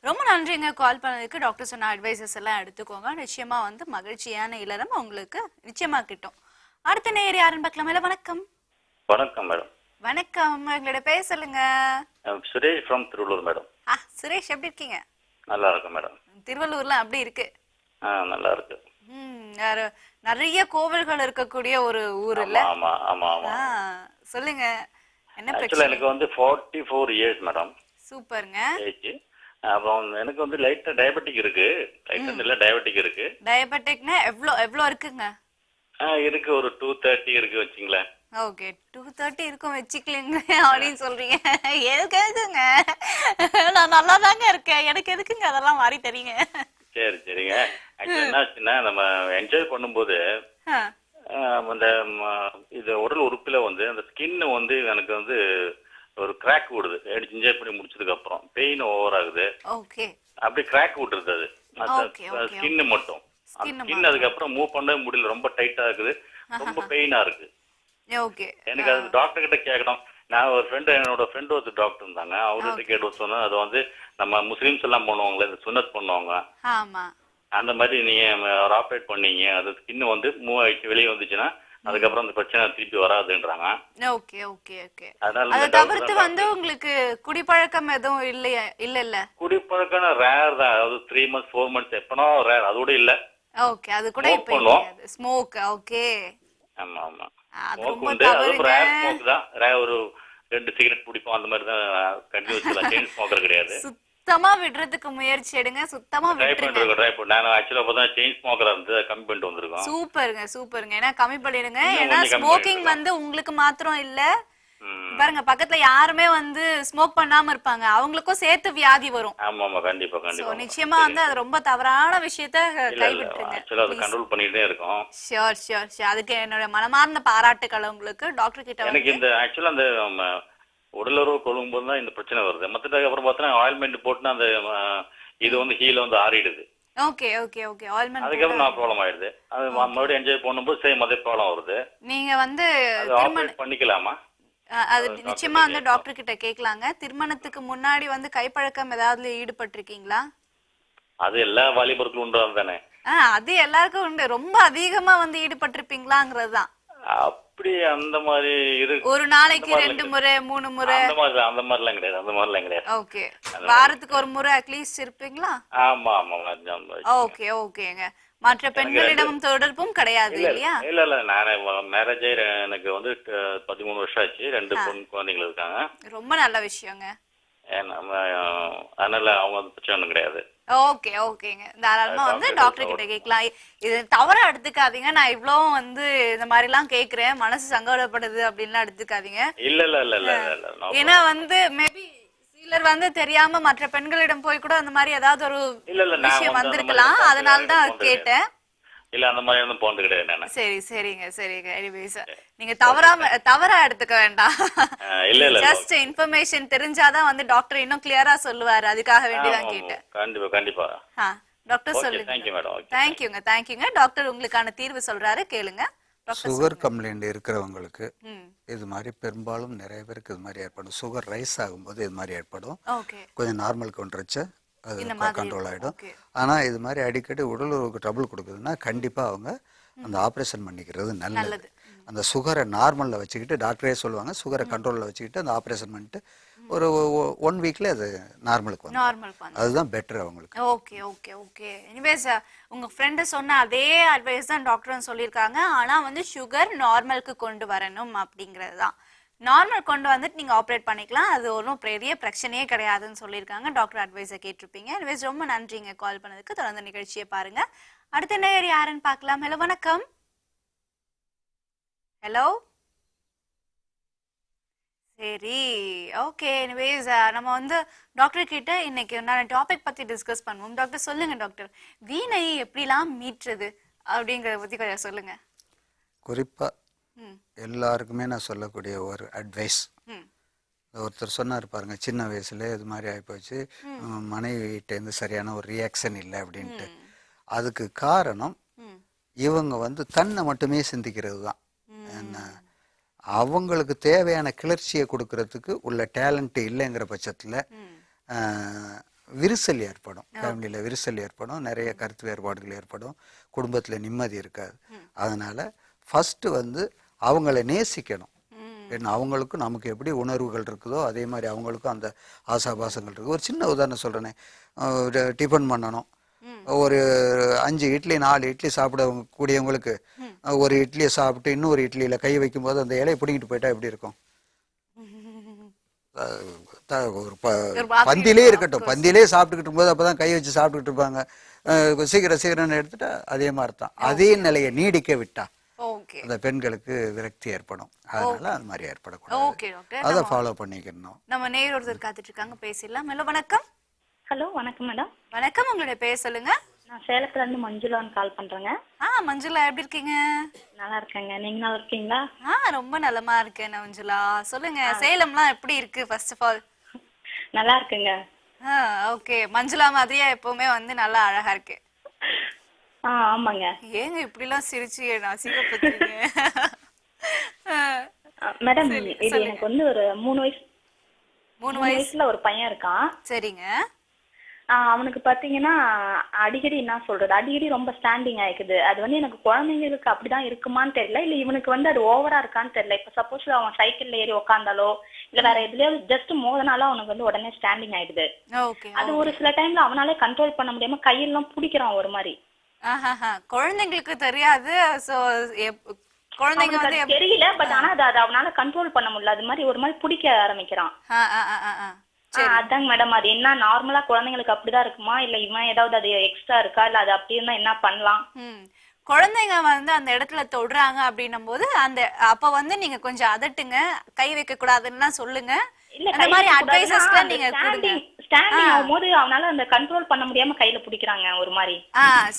[SPEAKER 1] ரொம்ப நன்றிங்க கால் பண்ணதுக்கு. டாக்டர் சொன்ன அட்வைசஸ் எல்லாம் எடுத்துக்கோங்க. நிச்சயமா வந்து மகிழ்ச்சியான இல்லறம் உங்களுக்கு நிச்சயமா கிட்டும். அடுத்த நேர் யாருன்னு பார்க்கலாம். வணக்கம்.
[SPEAKER 7] வணக்கம் மேடம்.
[SPEAKER 1] வணக்கம், உங்களோட பேர் சொல்லுங்க.
[SPEAKER 7] Suresh from Tiruvallur madam.
[SPEAKER 1] சுரேஷ், எப்படி இருக்கீங்க?
[SPEAKER 7] நல்லா இருக்கு மேடம்.
[SPEAKER 1] திருவள்ளூர்ல அப்படி இருக்கு?
[SPEAKER 7] நல்லா இருக்கு.
[SPEAKER 1] நிறைய கோவில்கள் இருக்கக்கூடிய ஒரு ஊர் இல்ல?
[SPEAKER 9] ஆமா ஆமா ஆமா.
[SPEAKER 1] சொல்லுங்க என்ன
[SPEAKER 9] ஆக்சுவலா
[SPEAKER 1] பிரச்சனை?
[SPEAKER 9] எனக்கு வந்து 44 இயர்ஸ் மேடம்.
[SPEAKER 1] சூப்பர்ங்க.
[SPEAKER 9] ஏஜ். அப்புறம் எனக்கு வந்து லைட்டா டயபெட்டிக் இருக்கு. லைட்டா இல்ல டயபெட்டிக் இருக்கு.
[SPEAKER 1] டயபெட்டிக்னா எவ்வளவு இருக்குங்க?
[SPEAKER 9] இருக்கு ஒரு 230 இருக்கு வச்சுங்களேன்.
[SPEAKER 1] ஓகே 230 இருக்கும் வச்சுக்கலீங்க அப்படின்னு சொல்றீங்க. எதுக்குங்க? நான் நல்லா தாங்க இருக்கேன், எனக்கு எதுக்குங்க அதெல்லாம் மாறி தரீங்க?
[SPEAKER 9] சரி சரிங்க. ஆக்சுவலா என்ன ஆச்சுன்னா நம்ம என்ஜாய் பண்ணும்போது அந்த இது உடல் உறுப்புல வந்து அந்த ஸ்கின் வந்து எனக்கு வந்து ஒரு கிராக் விடுது. என்ஜாய் பண்ணி முடிச்சதுக்கு அப்புறம் பெயின் ஓவர் ஆகுது.
[SPEAKER 1] ஓகே.
[SPEAKER 9] அப்படி கிராக் விட்டுருது அது ஸ்கின் மட்டும். ஸ்கின் அதுக்கப்புறம் மூவ் பண்ணவே முடியல, ரொம்ப டைட்டா இருக்குது, ரொம்ப பெயினா இருக்கு.
[SPEAKER 1] ஓகே.
[SPEAKER 9] எனக்கு அது டாக்டர் கிட்ட கேட்கணும். நான் ஒரு ஃப்ரெண்டு, என்னோட ஃப்ரெண்டு ஒரு டாக்டர் இருந்தாங்க, அவர்கிட்ட கேட்டு சொன்னா அது வந்து நம்ம முஸ்லீம்ஸ் எல்லாம் பண்ணுவாங்களே இந்த சுன்னத் பண்ணுவாங்க,
[SPEAKER 1] ஆமா
[SPEAKER 9] அந்த மாதிரி நீங்க ஆப்ரேட் பண்ணீங்க, அது ஸ்கின் வந்து மூவ் ஆயிடுச்சு வெளியே வந்துச்சுன்னா அதுக்கப்புறம் அந்த பிரச்சனை திருப்பி வராதுன்றாங்க.
[SPEAKER 1] Okay okay okay. அதை தவிர்த்து வந்து உங்களுக்கு குடிப்பழக்கம் எதுவும் இல்லையா? இல்ல
[SPEAKER 9] குடிப்பழக்கம் ரேர் தான், அதாவது 3 months 4 months எப்பனா ரேர், அதோட இல்ல.
[SPEAKER 1] ஓகே. அது கூட இப்ப இல்ல. ஸ்மோக். ஓகே.
[SPEAKER 9] ஆமா ஆமா.
[SPEAKER 1] அது
[SPEAKER 9] ஸ்மோக்
[SPEAKER 1] ரொம்ப
[SPEAKER 9] உண்டு, அது
[SPEAKER 1] தவறுங்க.
[SPEAKER 9] ரேர் ஸ்மோக் தான். ரேர் ஒரு 2 சிகரெட் பிடிப்போம், அந்த மாதிரி தான் கண்டினியூஸ்ல. செயின் ஸ்மோக்கர் கிடையாது.
[SPEAKER 1] சுத்தமா விடுறதுக்கு முயற்சி எடுங்க, சுத்தமா
[SPEAKER 9] ட்ரை
[SPEAKER 1] விட்டுருங்க.
[SPEAKER 9] பண்ணிருக்கோம். நான் ஆக்சுவலா பார்த்தா செயின் ஸ்மோக்கரா இருந்து கம்மி பண்ணிட்டு வந்திருக்கோம்.
[SPEAKER 1] சூப்பருங்க சூப்பருங்க. ஏன்னா கம்மி பண்ணிடுங்க.
[SPEAKER 9] இன்னும்
[SPEAKER 1] ஏன்னா
[SPEAKER 9] கொஞ்சம் கம்மி
[SPEAKER 1] ஸ்மோக்கிங்
[SPEAKER 9] பண்ணிடலாம்.
[SPEAKER 1] வந்து உங்களுக்கு மாத்திரம் இல்ல, பாருங்க பக்கத்துல யாருமே வந்து ஸ்மோக் பண்ணாம இருப்பாங்க, அவங்களுக்கும் சேர்த்து வியாதி வரும்.
[SPEAKER 9] ஆமா ஆமா கண்டிப்பா
[SPEAKER 1] சோ
[SPEAKER 9] கண்டிப்பா.
[SPEAKER 1] நிச்சயமா வந்து அது ரொம்ப தவறான விஷயத்த
[SPEAKER 9] இல்ல இல்ல
[SPEAKER 1] கைவிட்டுருங்க.
[SPEAKER 9] ஆக்சுவலா அதை கண்ட்ரோல் பண்ணிட்டே இருக்கோம்.
[SPEAKER 1] Sure sure sure. அதுக்கு என்னோட மனமார்ந்த பாராட்டுக்கள் உங்களுக்கு. டாக்டர் கிட்ட
[SPEAKER 9] எனக்கு
[SPEAKER 1] வந்து
[SPEAKER 9] இந்த ஆக்சுவலா அந்த உடலுறவு கொள்ளும்போது தான் இந்த பிரச்சனை வருது. மற்றதுக்கு அப்புறம் பார்த்தா ஆயில்மெண்ட் போட்டுனா அந்த இது வந்து ஹீல வந்து ஆறிடுது.
[SPEAKER 1] Okay okay okay. ஆயில்மெண்ட்
[SPEAKER 9] அதுக்கப்புறம் நான் ப்ராப்ளம் ஆயிடுது. அது மறுபடியும் என்ஜாய் பண்ணும்போது சேம் அதே ப்ராப்ளம் வருது.
[SPEAKER 1] நீங்க வந்து
[SPEAKER 9] அது ஆப்ரேட் பண்ணிக்கலாமா?
[SPEAKER 1] அது நிச்சயமா வந்து டாக்டர் கிட்ட கேட்கலாங்க. திருமணத்துக்கு முன்னாடி வந்து கைப்பழக்கம் ஏதாவது ஈடுபட்டிருக்கீங்களா?
[SPEAKER 9] அது எல்லா வாலிபருக்கும் உண்டு தானே.
[SPEAKER 1] அது எல்லாருக்கும் உண்டு. ரொம்ப அதிகமா வந்து ஈடுபட்டிருப்பீங்களாங்கிறது தான்.
[SPEAKER 9] அப்படி அந்த மாதிரி இருக்கு.
[SPEAKER 1] ஒரு நாளைக்கு 2 முறை 3 முறை
[SPEAKER 9] அந்த மாதிரிலாம் கிடையாது. அந்த மாதிரிலாம் கிடையாது.
[SPEAKER 1] ஓகே. வாரத்துக்கு ஒரு முறை அட்லீஸ்ட் இருப்பீங்களா?
[SPEAKER 9] ஆமா ஆமா.
[SPEAKER 1] ஓகே ஓகேங்க. மற்ற பெண்களிடமும் தொடர்பும் கிடையாது இல்லையா?
[SPEAKER 9] இல்ல இல்ல நான் மேரேஜ் எனக்கு வந்து 13 வருஷம் ஆச்சு. 2 பொண்ணு குழந்தைகள் இருக்காங்க.
[SPEAKER 1] ரொம்ப நல்ல விஷயங்க.
[SPEAKER 9] அதனால அவங்க பிரச்சனை கிடையாது.
[SPEAKER 1] ஓகே ஓகேங்க. தாராளமா வந்து டாக்டர் கிட்ட கேட்கலாம். இது தவறா எடுத்துக்காதீங்க, நான் இவ்ளோ வந்து இந்த மாதிரி எல்லாம் கேக்குறேன், மனசு சங்கடப்படுது அப்படின்லாம் எடுத்துக்காதீங்க.
[SPEAKER 9] இல்ல இல்ல இல்ல இல்ல இல்ல.
[SPEAKER 1] ஏன்னா வந்து மேபி சிலர் வந்து தெரியாம மற்ற பெண்களிடம் போய் கூட அந்த மாதிரி ஏதாவது ஒரு விஷயம் வந்திருக்கலாம், அதனால தான் கேட்டேன்.
[SPEAKER 9] இல்ல அந்த மாதிரி ஒன்றும் போனது கிடையாது நான்.
[SPEAKER 1] சரி சரிங்க சரிங்க. எனிவேஸ் நீங்க தவறா எடுத்துக்க வேண்டாம்.
[SPEAKER 9] இல்ல இல்ல.
[SPEAKER 1] ஜஸ்ட் இன்ஃபர்மேஷன் தெரிஞ்சாதான் வந்து டாக்டர் இன்னும் கிளியரா சொல்லுவாரு, அதுக்காக வேண்டி தான் கேட்டேன்.
[SPEAKER 9] கண்டிப்பா கண்டிப்பா.
[SPEAKER 1] டாக்டர் சொல்லுங்க.
[SPEAKER 9] Thank you madam.
[SPEAKER 1] தேங்க்யூங்க தேங்க்யூங்க. டாக்டர் உங்களுக்கான தீர்வு சொல்றாரு, கேளுங்க.
[SPEAKER 2] சுகர் கம்ப்ளைண்ட் இருக்கிறவங்களுக்கு இது மாதிரி பெரும்பாலும் நிறைய பேருக்கு இது மாதிரி ஏற்படும். சுகர் ரைஸ் ஆகும்போது இது மாதிரி ஏற்படும். கொஞ்சம் நார்மல் கொண்டு வச்சு அது கண்ட்ரோல் ஆகிடும். ஆனால் இது மாதிரி அடிக்கடி உடல் உறவுக்கு ட்ரபிள் கொடுக்குதுன்னா கண்டிப்பாக அவங்க அந்த ஆப்ரேஷன் பண்ணிக்கிறது நல்லது. அந்த சுகரை நார்மலில் வச்சுக்கிட்டு டாக்டரே சொல்லுவாங்க, சுகரை கண்ட்ரோலில் வச்சுக்கிட்டு அந்த ஆப்ரேஷன் பண்ணிட்டு ஒரு 1 வீக்ல அது நார்மலுக்கு வந்து அதுதான் பெட்டர் அவங்களுக்கு.
[SPEAKER 1] Okay okay okay. எனிவேஸ் உங்க ஃப்ரெண்டு சொன்ன அதே அட்வைஸ் தான் டாக்டரும் சொல்லியிருக்காங்க. ஆனால் வந்து சுகர் நார்மலுக்கு கொண்டு வரணும் அப்படிங்கிறது தான். நார்மல் கொண்டு வந்துட்டு நீங்க ஆப்ரேட் பண்ணிக்கலாம், அது ஒன்றும் பெரிய பிரச்சனையே கிடையாதுன்னு சொல்லியிருக்காங்க. டாக்டர் அட்வைஸை கேட்டிருப்பீங்க. எனிவேஸ் ரொம்ப நன்றிங்க கால் பண்ணதுக்கு. தொடர்ந்து நிகழ்ச்சியை பாருங்க. அடுத்த நேயர் யாருன்னு பார்க்கலாம். ஹலோ வணக்கம். ஹலோ சரி ஓகே. எனிவேஸ் நம்ம வந்து டாக்டர் கிட்ட இன்னைக்கு நான் டாபிக் பத்தி டிஸ்கஸ் பண்ணுவோம். டாக்டர் சொல்லுங்க டாக்டர், வீணை எப்படிலாம் மீட்டுறது அப்படிங்கறத பத்தி கொஞ்சம் சொல்லுங்க.
[SPEAKER 2] குறிப்பா எல்லாருக்குமே நான் சொல்லக்கூடிய ஒரு அட்வைஸ், ஒருத்தர் சொன்னார் பாருங்க, சின்ன வயசுல இது மாதிரி ஆகிப்போச்சு, மனைவிட்டேருந்து சரியான ஒரு ரியாக்ஷன் இல்லை அப்படின்ட்டு. அதுக்கு காரணம் இவங்க வந்து தன்னை மட்டுமே சிந்திக்கிறது தான். என்ன அவங்களுக்கு தேவையான கிளர்ச்சியை கொடுக்கறதுக்கு உள்ள டேலண்ட் இல்லைங்கிற பட்சத்தில் விரிசல் ஏற்படும், ஃபேமிலியில் விரிசல் ஏற்படும், நிறைய கருத்து வேறுபாடுகள் ஏற்படும், குடும்பத்தில் நிம்மதி இருக்காது. அதனால ஃபர்ஸ்ட் வந்து அவங்கள நேசிக்கணும். ஏன்னா அவங்களுக்கும் நமக்கு எப்படி உணர்வுகள் இருக்குதோ அதே மாதிரி அவங்களுக்கும் அந்த ஆசாபாசங்கள் இருக்குது. ஒரு சின்ன உதாரணம் சொல்கிறேனே, டிஃபன் பண்ணணும், ஒரு 5 இட்லி 4 இட்லி சாப்பிட கூடியவங்களுக்கு ஒரு இட்லியை சாப்பிட்டு இன்னொரு இட்லியில கை வைக்கும்போது அந்த இலையை பிடிங்கிட்டு போயிட்டா எப்படி இருக்கும்? பந்திலே இருக்கட்டும், பந்திலே சாப்பிட்டுக்கிட்டு போது அப்பதான் கை வச்சு சாப்பிட்டுக்கிட்டு இருப்பாங்க. சீக்கிரம் எடுத்துட்டா அதே மாதிரி தான். அதே நிலையை நீடிக்க விட்டா அந்த பெண்களுக்கு விரக்தி ஏற்படும். அதனால அது மாதிரி ஏற்படக்கூடாது. அதை ஃபாலோ பண்ணிக்கணும்.
[SPEAKER 1] நம்ம நேர் ஒருத்தர் காத்துட்டு இருக்காங்க, பேசிடலாம். ஹலோ வணக்கம்.
[SPEAKER 4] ஹலோ வணக்கம் மேடம்.
[SPEAKER 1] வணக்கம், உங்களுடைய பேர் சொல்லுங்க.
[SPEAKER 4] நான் சேலத்துல இருந்து மஞ்சுளான்னு கால் பண்றேங்க.
[SPEAKER 1] மஞ்சுளா எப்படி இருக்கீங்க?
[SPEAKER 4] நல்லா இருக்கேங்க, நீங்க நல்லா இருக்கீங்களா?
[SPEAKER 1] ரொம்ப நலமா இருக்கேன் மஞ்சுளா. சொல்லுங்க, சேலம்லாம் எப்படி இருக்கு ஃபர்ஸ்ட் ஆஃப் ஆல்?
[SPEAKER 4] நல்லா இருக்குங்க.
[SPEAKER 1] ஓகே, மஞ்சுளா மாதிரியா எப்பவுமே வந்து நல்லா அழகா இருக்கு?
[SPEAKER 4] ஆமாங்க.
[SPEAKER 1] ஏங்க இப்படி எல்லாம் சிரிச்சு நான் சீக்கிரப்படுறீங்க?
[SPEAKER 4] மேடம் இது எனக்கு வந்து ஒரு 3 வயசுல ஒரு பையன் இருக்கான்.
[SPEAKER 1] சரிங்க.
[SPEAKER 4] அவனுக்கு பாத்தீங்கன்னா அடிக்கடி என்ன சொல்றது, அடிக்கடி ரொம்ப ஸ்டாண்டிங் ஆயிக்குது. அது வந்து எனக்கு குழந்தைங்களுக்கு அப்படிதான் இருக்குமான்னு தெரியல, இல்ல இவனுக்கு வந்து அது ஓவரா இருக்கான்னு தெரியல. இப்ப சப்போஸ் அவன் சைக்கிள்ல ஏறி உக்காந்தாலோ இல்ல வேற எதுலயோ ஜஸ்ட் மோதனாலும் அவனுக்கு வந்து உடனே ஸ்டாண்டிங் ஆயிடுது. அது ஒரு சில டைம்ல அவனாலே கண்ட்ரோல் பண்ண முடியாம கையெல்லாம் பிடிக்கிறான் ஒரு மாதிரி.
[SPEAKER 1] குழந்தைங்களுக்கு தெரியாது, குழந்தைங்க வந்து
[SPEAKER 4] தெரியல, பட் ஆனா அது அவனால கண்ட்ரோல் பண்ண முடியல. அது மாதிரி ஒரு மாதிரி பிடிக்க ஆரம்பிக்கிறான். அதாங்க மேடம், அது என்ன நார்மலா குழந்தைங்களுக்கு அப்படிதான் இருக்குமா, இல்ல இவன் ஏதாவது அது எக்ஸ்ட்ரா இருக்கா, இல்ல அது அப்படி இருந்தா என்ன பண்ணலாம்?
[SPEAKER 1] குழந்தைங்க வந்து அந்த இடத்துல தொடுறாங்க அப்படின்னும் போது அப்ப வந்து நீங்க கொஞ்சம் அதட்டுங்க, கை வைக்க கூடாதுன்னு சொல்லுங்க. இந்த மாதிரி அட்வைசஸ்லாம் நீங்க கொடுங்க.
[SPEAKER 4] ஸ்டாண்டிங் ஆகும்போது அவனால அந்த கண்ட்ரோல் பண்ண முடியாம கையில பிடிக்கிறாங்க ஒரு மாதிரி.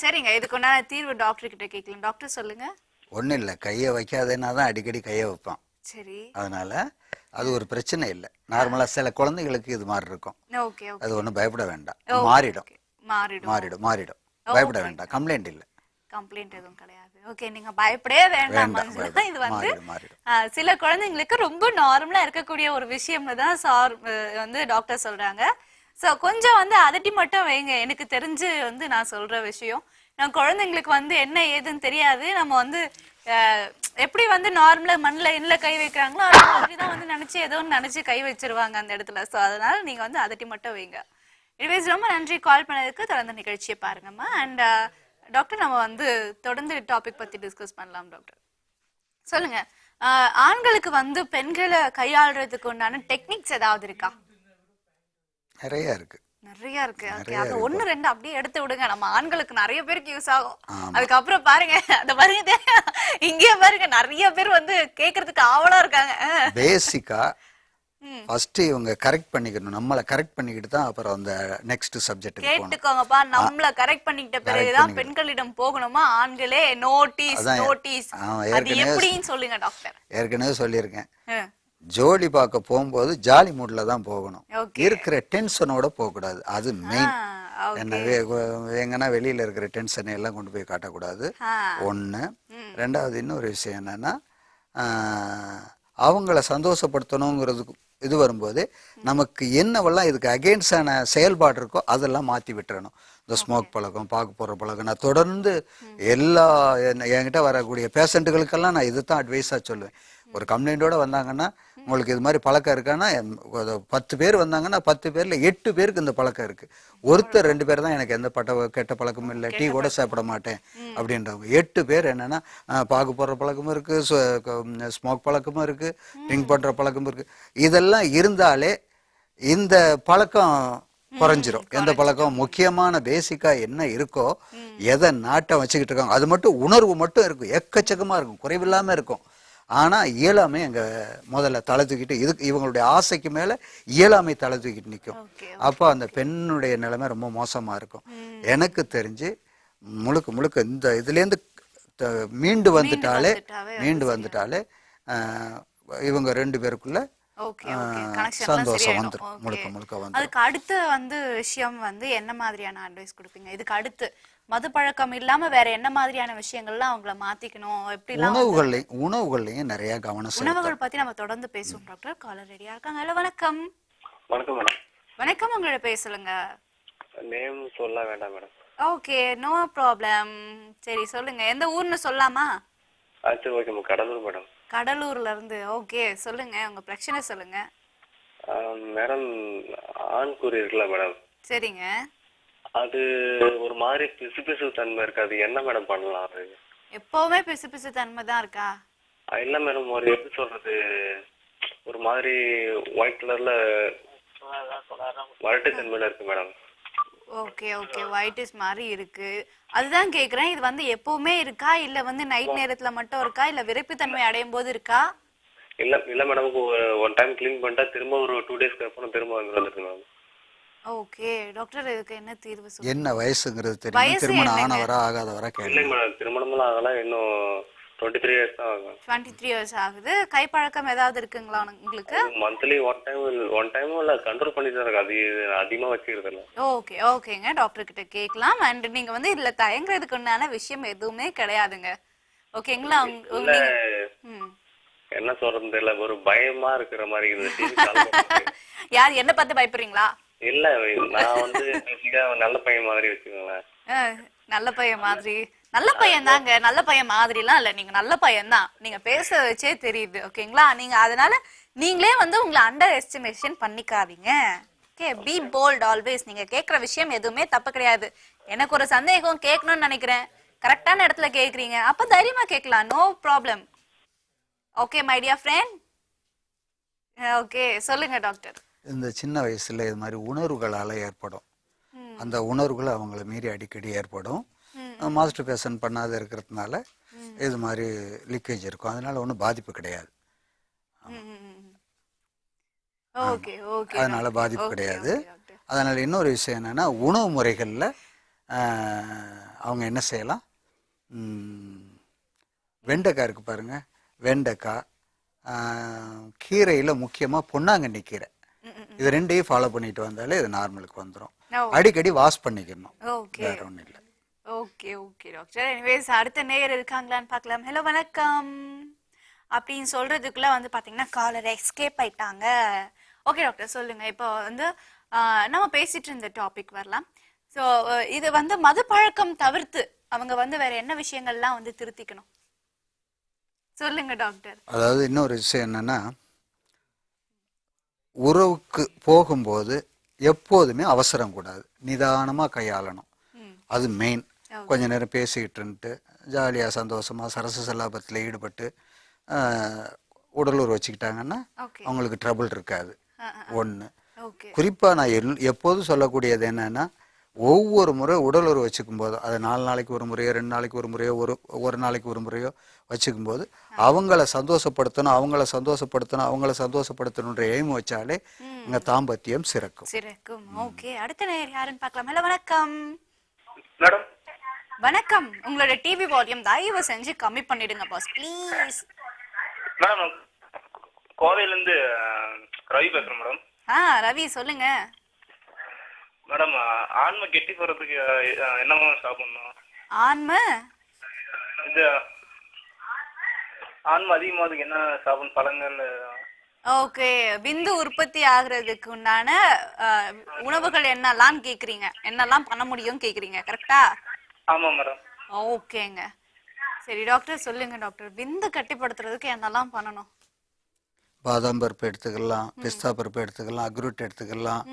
[SPEAKER 1] சரிங்க, இதுக்கு உண்டான தீர்வு டாக்டர் கிட்ட கேட்கலாம். டாக்டர் சொல்லுங்க.
[SPEAKER 2] ஒன்றும் இல்லை, கையை வைக்காதேன்னா தான் அடிக்கடி கையை வைப்பான்.
[SPEAKER 1] சரி,
[SPEAKER 2] அதனால அது ஒரு பிரச்சனை இல்லை. நார்மலா சில குழந்தைகளுக்கு இது மாதிரி இருக்கும். அது ஒன்றும் பயப்பட வேண்டாம், மாறிடும். பயப்பட வேண்டாம், கம்ப்ளைண்ட் இல்லை.
[SPEAKER 1] கம்ப்ளைண்ட் எதுவும் கிடையாது. ஓகே, நீங்க பயப்படவே வேண்டாம். இது வந்து சில குழந்தைங்களுக்கு ரொம்ப நார்மலா இருக்கக்கூடிய ஒரு விஷயம்னு தான் சார் வந்து டாக்டர் சொல்றாங்க. ஸோ கொஞ்சம் வந்து அதட்டி மட்டும் வைங்க. எனக்கு தெரிஞ்சு வந்து நான் சொல்ற விஷயம், நான் குழந்தைங்களுக்கு வந்து என்ன ஏதுன்னு தெரியாது. நம்ம வந்து எப்படி வந்து நார்மலா மண்ணில் கை வைக்கிறாங்களோ அது மாதிரிதான் வந்து நினைச்சு ஏதோ நினைச்சு கை வச்சிருவாங்க அந்த இடத்துல. ஸோ அதனால நீங்க வந்து அதட்டி மட்டும் வைங்க. இனிவேஸ் ரொம்ப நன்றி கால் பண்ணதுக்கு. தொடர்ந்து நிகழ்ச்சியை பாருங்கம்மா. அண்ட் டாக்டர், நம்ம வந்து தொடர்ந்து டாபிக் பத்தி டிஸ்கஸ் பண்ணலாம். டாக்டர் சொல்லுங்க, ஆண்களுக்கு வந்து பெண்களை கையாளுறதுக்கு உண்டான டெக்னிக்ஸ் ஏதாவது இருக்கா?
[SPEAKER 2] நிறைய இருக்கு.
[SPEAKER 1] அது 1-2 அப்படியே எடுத்து விடுங்க. நம்ம ஆண்களுக்கு நிறைய பேருக்கு யூஸ் ஆகும். அதுக்கப்புறம் பாருங்க, அந்த பாருங்க இங்கே பாருங்க நிறைய பேர் வந்து கேக்குறதுக்கு ஆவலா இருக்காங்க.
[SPEAKER 2] பேசிக்கா ஃபர்ஸ்ட் இவங்க கரெக்ட் பண்ணிக்கணும், நம்மள கரெக்ட் பண்ணிக்கிட்டு தான் அப்புறம் அந்த நெக்ஸ்ட் சப்ஜெக்ட்
[SPEAKER 1] கேட்டுக்கோங்கப்பா. நம்மள கரெக்ட் பண்ணிக்கிட்ட பிறகுதான் பெண்களிடம் போகணுமா? ஆண்களே நோட்டீஸ். அது எப்படின்னு சொல்லுங்க டாக்டர்.
[SPEAKER 2] ஏற்கனவே சொல்லியிருக்கேன், ஜோடி பார்க்க போகும்போது ஜாலி மூட்ல தான் போகணும். இருக்கிற டென்ஷனோட போகக்கூடாது. அது மெயின். என்ன எங்கன்னா வெளியில இருக்கிற டென்ஷனை எல்லாம் கொண்டு போய் காட்டக்கூடாது. ஒண்ணு. ரெண்டாவது இன்னொரு விஷயம் என்னன்னா, அவங்கள சந்தோஷப்படுத்தணுங்கிறதுக்கு இது வரும்போது நமக்கு என்னவெல்லாம் இதுக்கு அகெயின்ஸ்டான செயல்பாடு இருக்கோ அதெல்லாம் மாற்றி விட்டுறணும். இந்த ஸ்மோக் பழக்கம், பார்க்க போகிற பழக்கம், நான் தொடர்ந்து எல்லா என்கிட்ட வரக்கூடிய பேஷண்ட்டுகளுக்கெல்லாம் நான் இது தான் அட்வைஸாக சொல்லுவேன். ஒரு கம்ப்ளைண்ட்டோட வந்தாங்கன்னா, உங்களுக்கு இது மாதிரி பழக்கம் இருக்கான்னா 10 பேர் வந்தாங்கன்னா 10 பேர்ல 8 பேருக்கு இந்த பழக்கம் இருக்கு. ஒருத்தர் 2 பேர் தான் எனக்கு எந்த கெட்ட பழக்கமும் இல்லை, டீ கூட சாப்பிட மாட்டேன் அப்படின்றவங்க. 8 பேர் என்னன்னா பாக்கு போடுற பழக்கமும் இருக்கு, ஸ்மோக் பழக்கமும் இருக்கு, ட்ரிங்க் பண்ற பழக்கமும் இருக்கு. இதெல்லாம் இருந்தாலே இந்த பழக்கம் குறைஞ்சிரும். எந்த பழக்கம் முக்கியமான பேசிக்கா என்ன இருக்கோ, எதை நாட்டம் வச்சுக்கிட்டு இருக்காங்க அது மட்டும் உணர்வு மட்டும் இருக்கும், எக்கச்சக்கமா இருக்கும், குறைவில்லாம இருக்கும். ஆனா இயலாமை அங்க முதல்ல தலை தூக்கிட்டு, இதுக்கு இவங்களுடைய ஆசைக்கு மேல இயலாமை தலை தூக்கிட்டு நிற்கும். அப்போ அந்த பெண்ணுடைய நிலைமை ரொம்ப மோசமா இருக்கும். எனக்கு தெரிஞ்சு முழுக்க முழுக்க இந்த இதுல இருந்து மீண்டு வந்துட்டாலே இவங்க 2 பேருக்குள்ள சந்தோஷம் வந்துடும். முழுக்க முழுக்க வந்து
[SPEAKER 1] அதுக்கு அடுத்து வந்து விஷயம் வந்து என்ன மாதிரியான அட்வைஸ் கொடுப்பீங்க? இதுக்கு அடுத்து மது பழக்கம் இல்லாம வேற என்ன மாதிரியான விஷயங்கள்லாம் அவங்கள மாத்திக்கணும்? எப்படி
[SPEAKER 2] உணவுகள்லயும் நிறைய கவனம் செலுத்தணும்.
[SPEAKER 1] உணவுகள் பத்தி நம்ம தொடர்ந்து பேசுவோம் டாக்டர். காலர் ரெடியா இருக்காங்க. ஹலோ வணக்கம்.
[SPEAKER 7] வணக்கம் மேடம்.
[SPEAKER 1] வணக்கம், உங்களோட பேர் சொல்லுங்க.
[SPEAKER 7] நேம் சொல்ல வேண்டாம் மேடம்.
[SPEAKER 1] Okay, no problem. சரி சொல்லுங்க, எந்த ஊர்னு சொல்லாமா?
[SPEAKER 7] சரி ஓகே மேம். கடலூர் மேடம்.
[SPEAKER 1] கடலூர்ல இருந்து. ஓகே சொல்லுங்க, உங்க பிரச்சனை சொல்லுங்க.
[SPEAKER 7] மேடம், ஆண்குறி இருக்குல்ல மேடம்,
[SPEAKER 1] சரிங்க,
[SPEAKER 10] அது ஒரு மாதிரி பிசு பிசு தன்மை இருக்கு. அது என்ன மேடம் பண்ணலாம்? அது
[SPEAKER 1] எப்பவுமே பிசு பிசு தன்மை தான் இருக்கா?
[SPEAKER 10] இல்ல மேடம், ஒரு எப்படி சொல்றது, ஒரு மாதிரி ஒயிட் கலர்ல வரட்டு தன்மையில இருக்கு மேடம்.
[SPEAKER 1] ஓகே ஓகே, ஒயிட்டிஸ் மாதிரி இருக்கு. அதுதான் கேக்குறேன், இது வந்து எப்பவுமே இருக்கா இல்ல வந்து நைட் நேரத்துல மட்டும் இருக்கா இல்ல விரைப்புத்தன்மை அடையும் போது இருக்கா?
[SPEAKER 10] இல்ல மேடம், ஒன் டைம் கிளீன் பண்ணிட்டா திரும்ப ஒரு 2 டேஸ்க்கு அப்புறம் திரும்ப வந்துருக்கு மேடம்.
[SPEAKER 1] ஓகே டாக்டர், இதுக்கு என்ன தீர்வு சொல்லுங்க?
[SPEAKER 2] என்ன வயசுங்கிறது தெரியும்?
[SPEAKER 1] வயசு
[SPEAKER 2] திருமணம்
[SPEAKER 1] என்னங்க?
[SPEAKER 2] ஆனவரா ஆகாதவரா
[SPEAKER 10] இல்லை
[SPEAKER 2] கேளுங்க.
[SPEAKER 10] மேடம், திருமணமெல்லாம் ஆகல, இன்னும் 23 இயர்ஸ் தான் ஆகும்.
[SPEAKER 1] 23 இயர்ஸ் ஆகுது. கைப்பழக்கம் ஏதாவது இருக்குங்களா உங்களுக்கு?
[SPEAKER 10] மந்த்லி ஒன் டைம் இல்ல கண்ட்ரோல் பண்ணி தான் இருக்கு. அது அதிகமா வச்சுக்கிறது இல்ல.
[SPEAKER 1] ஓகே ஓகேங்க, டாக்டர் கிட்ட கேட்கலாம். அண்ட் நீங்க வந்து இதுல தயங்குறதுக்கு உண்டான விஷயம் எதுவுமே கிடையாதுங்க. ஓகேங்களா?
[SPEAKER 10] இல்ல, என்ன சொல்றது தெரியல, ஒரு பயமா இருக்கிற மாதிரி இருக்குது.
[SPEAKER 1] யார் என்ன பார்த்து பயப்படுறீங்களா?
[SPEAKER 10] இல்ல, நான் வந்து நல்ல பையன் மாதிரி வச்சுக்கோங்களேன்.
[SPEAKER 1] நல்ல பையன் மாதிரி? நல்ல பையன் தாங்க, நல்ல பையன் மாதிரிலாம் இல்ல, நீங்க நல்ல பையன் தான். நீங்க பேச வச்சே தெரியுது. ஓகேங்களா? நீங்க அதனால நீங்களே வந்து உங்களை அண்டர் எஸ்டிமேஷன் பண்ணிக்காதீங்க. Okay, B bolt always. நீங்க கேட்குற விஷயம் எதுவுமே தப்பு கிடையாது. எனக்கு ஒரு சந்தேகம் கேட்கணும்னு நினைக்கிறேன், கரெக்டான இடத்துல கேட்குறீங்க, அப்ப தைரியமா கேட்கலாம், no problem. Okay my dear friend. Okay சொல்லுங்க டாக்டர்.
[SPEAKER 2] இந்த சின்ன வயசுல இது மாதிரி உணர்வுகளால ஏற்படும். அந்த உணர்வுகள் அவங்கள மீறி அடிக்கடி ஏற்படும். மாஸ்டர் பேஷன் பண்ணாத இருக்கிறதுனால இது மாதிரி லீக்கேஜ் இருக்கும். அதனால ஒன்றும் பாதிப்பு கிடையாது. அதனால பாதிப்பு கிடையாது. அதனால இன்னொரு விஷயம் என்னன்னா, உணவு முறைகளில் அவங்க என்ன செய்யலாம், வெண்டைக்காய் இருக்கு பாருங்க, வெண்டைக்காய், கீரையில் முக்கியமாக பொன்னாங்கண்ணி கீரை, இது ரெண்டையும் ஃபாலோ பண்ணிட்டு வந்தாலே இது நார்மலுக்கு வந்துடும். அடிக்கடி வாஷ் பண்ணிக்கணும், வேற ஒன்றும் இல்லை.
[SPEAKER 1] Okay okay doctor. எனிவேஸ் அடுத்த நேயர் இருக்காங்களான்னு பார்க்கலாம். ஹலோ வணக்கம் அப்படின்னு சொல்றதுக்குள்ள வந்து பாத்தீங்கன்னா காலர் எஸ்கேப் ஆயிட்டாங்க. ஓகே டாக்டர் சொல்லுங்க. இப்போ வந்து நம்ம பேசிட்டு இருந்த டாபிக் வரலாம். ஸோ இது வந்து மது பழக்கம் தவிர்த்து அவங்க வந்து வேற என்ன விஷயங்கள்லாம் வந்து திருத்திக்கணும் சொல்லுங்க டாக்டர்.
[SPEAKER 2] அதாவது இன்னொரு விஷயம் என்னன்னா, உறவுக்கு போகும்போது எப்போதுமே அவசரம் கூடாது, நிதானமா கையாளணும். அது மெயின். கொஞ்ச நேரம் பேசிக்கிட்டு ஜாலியாக சந்தோஷமாக சரச சல்லாபத்தில் ஈடுபட்டு உடலுறவு வச்சுக்கிட்டாங்கன்னா அவங்களுக்கு ட்ரபிள் இருக்காது. ஒன்று. குறிப்பாக நான் எப்போதும் சொல்லக்கூடியது என்னன்னா, ஒவ்வொரு முறை உடலுறவு வச்சுக்கும் போது, அது 4 நாளைக்கு ஒரு முறையோ 2 நாளைக்கு ஒரு முறையோ ஒரு நாளைக்கு ஒரு முறையோ வச்சுக்கும் போது அவங்கள சந்தோஷப்படுத்தணும், அவங்கள சந்தோஷப்படுத்தணுன்ற எய்ம் வச்சாலே இங்க தாம்பத்தியம் சிறக்கும்.
[SPEAKER 1] ஓகே, அடுத்த நேயர் யாருன்னு பார்க்கலாம். ஹலோ வணக்கம்.
[SPEAKER 8] மேடம்
[SPEAKER 1] வணக்கம். உங்களோட டிவி வால்யூம் தயவு செஞ்சு கம்மி பண்ணிடுங்க பாஸ் ப்ளீஸ்.
[SPEAKER 8] மேடம் கோவையில இருந்து ரவி பேசுறேன் மேடம்.
[SPEAKER 1] ரவி சொல்லுங்க.
[SPEAKER 8] மேடம் ஆன்மை கெட்டி போறதுக்கு என்ன சாப்பிடணும்?
[SPEAKER 1] ஆன்மை
[SPEAKER 8] அதிகமாதுக்கு என்ன சாப்பிடணும்? பழங்கள்.
[SPEAKER 1] ஓகே, விந்து உற்பத்தி ஆகுறதுக்கு உண்டான உணவுகள் என்னெல்லாம் கேக்குறீங்க, என்னெல்லாம் பண்ண முடியும் கேக்குறீங்க, கரெக்டா?
[SPEAKER 8] ஆமா மேடம்.
[SPEAKER 1] ஓகேங்க, சரி டாக்டர் சொல்லுங்க டாக்டர், விந்து கட்டிப்படுத்துறதுக்கு என்னெல்லாம் பண்ணணும்?
[SPEAKER 2] பாதாம் பருப்பு எடுத்துக்கலாம், பிஸ்தா பருப்பு எடுத்துக்கலாம், அக்ரூட் எடுத்துக்கலாம்.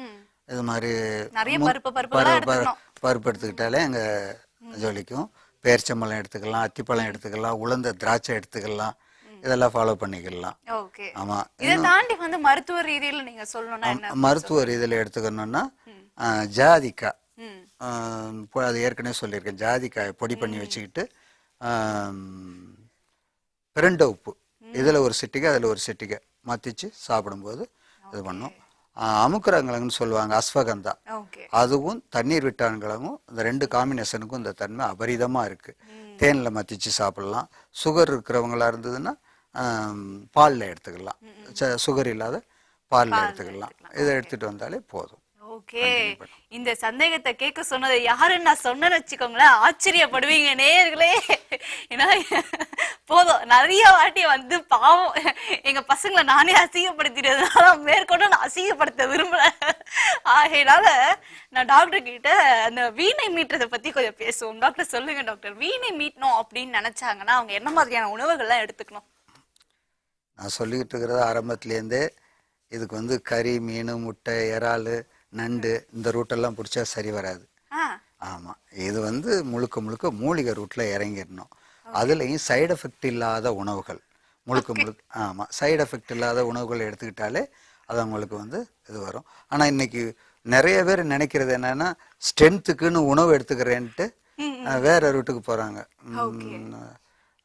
[SPEAKER 2] இது மாதிரி
[SPEAKER 1] நிறைய
[SPEAKER 2] பருப்பு எடுத்துக்கிட்டாலே அங்க ஜொலிக்கும். பேரிச்சம்பழம் எடுத்துக்கலாம், அத்திப்பழம் எடுத்துக்கலாம், உலர்ந்த திராட்சை எடுத்துக்கலாம். இதெல்லாம் ஃபாலோ பண்ணிக்கலாம். ஆமா,
[SPEAKER 1] இதை தாண்டி வந்து மருத்துவ ரீதியில நீங்க சொல்லணும்னா என்ன?
[SPEAKER 2] மருத்துவ ரீதியில எடுத்துக்கணும்னா ஜாதிக்காய், அது ஏற்கனவே சொல்லியிருக்கேன், ஜாதிக்காயை பொடி பண்ணி வச்சுக்கிட்டு பிரண்ட உப்பு இதில் ஒரு சிட்டிகை அதில் ஒரு சிட்டிகை மத்திச்சு சாப்பிடும்போது இது பண்ணும். அமுக்குரங்கிழங்குன்னு சொல்லுவாங்க, அஸ்வகந்தா, அதுவும் தண்ணீர் விட்டான்கிழங்கும், இந்த 2 காம்பினேஷனுக்கும் இந்த தன்மை அபரிதமாக இருக்குது. தேனில் மத்திச்சு சாப்பிடலாம். சுகர் இருக்கிறவங்களா இருந்ததுன்னா பாலில் எடுத்துக்கலாம், சுகர் இல்லாத பாலில் எடுத்துக்கலாம். இதை எடுத்துகிட்டு வந்தாலே போதும்.
[SPEAKER 1] ஓகே, இந்த சந்தேகத்தை கேட்க சொன்னது யாருன்னு நான் சொன்னேன்னு வச்சுக்கோங்களேன், ஆச்சரியப்படுவீங்க நேயர்களே. ஏன்னா போதும், நிறைய வாட்டி வந்து பாவம் எங்க பசங்களை நானே அசிங்கப்படுத்திடுறதுனால மேற்கொண்டு நான் அசிங்கப்படுத்த விரும்பல. ஆகையினால நான் டாக்டர் கிட்ட அந்த வீணை மீட்டுறதை பத்தி கொஞ்சம் பேசுவோம். டாக்டர் சொல்லுங்க டாக்டர், வீணை மீட்டணும் அப்படின்னு நினைச்சாங்கன்னா அவங்க என்ன மாதிரியான உணவுகள்லாம் எடுத்துக்கணும்?
[SPEAKER 2] நான் சொல்லிக்கிட்டு இருக்கிறது ஆரம்பத்துலேருந்தே, இதுக்கு வந்து கறி, மீன், முட்டை, இறால், நண்டு இந்த ரூட்டெல்லாம் பிடிச்சா சரி வராது. ஆமாம், இது வந்து முழுக்க முழுக்க மூலிகை ரூட்டில் இறங்கிடணும். அதுலேயும் சைடு எஃபெக்ட் இல்லாத உணவுகள் முழுக்க ஆமாம், சைடு எஃபெக்ட் இல்லாத உணவுகள் எடுத்துக்கிட்டாலே அது அவங்களுக்கு வந்து இது வரும். ஆனால் இன்னைக்கு நிறைய பேர் நினைக்கிறது என்னன்னா ஸ்ட்ரென்த்துக்குன்னு உணவு எடுத்துக்கிறேன்ட்டு வேற ரூட்டுக்கு போகிறாங்க.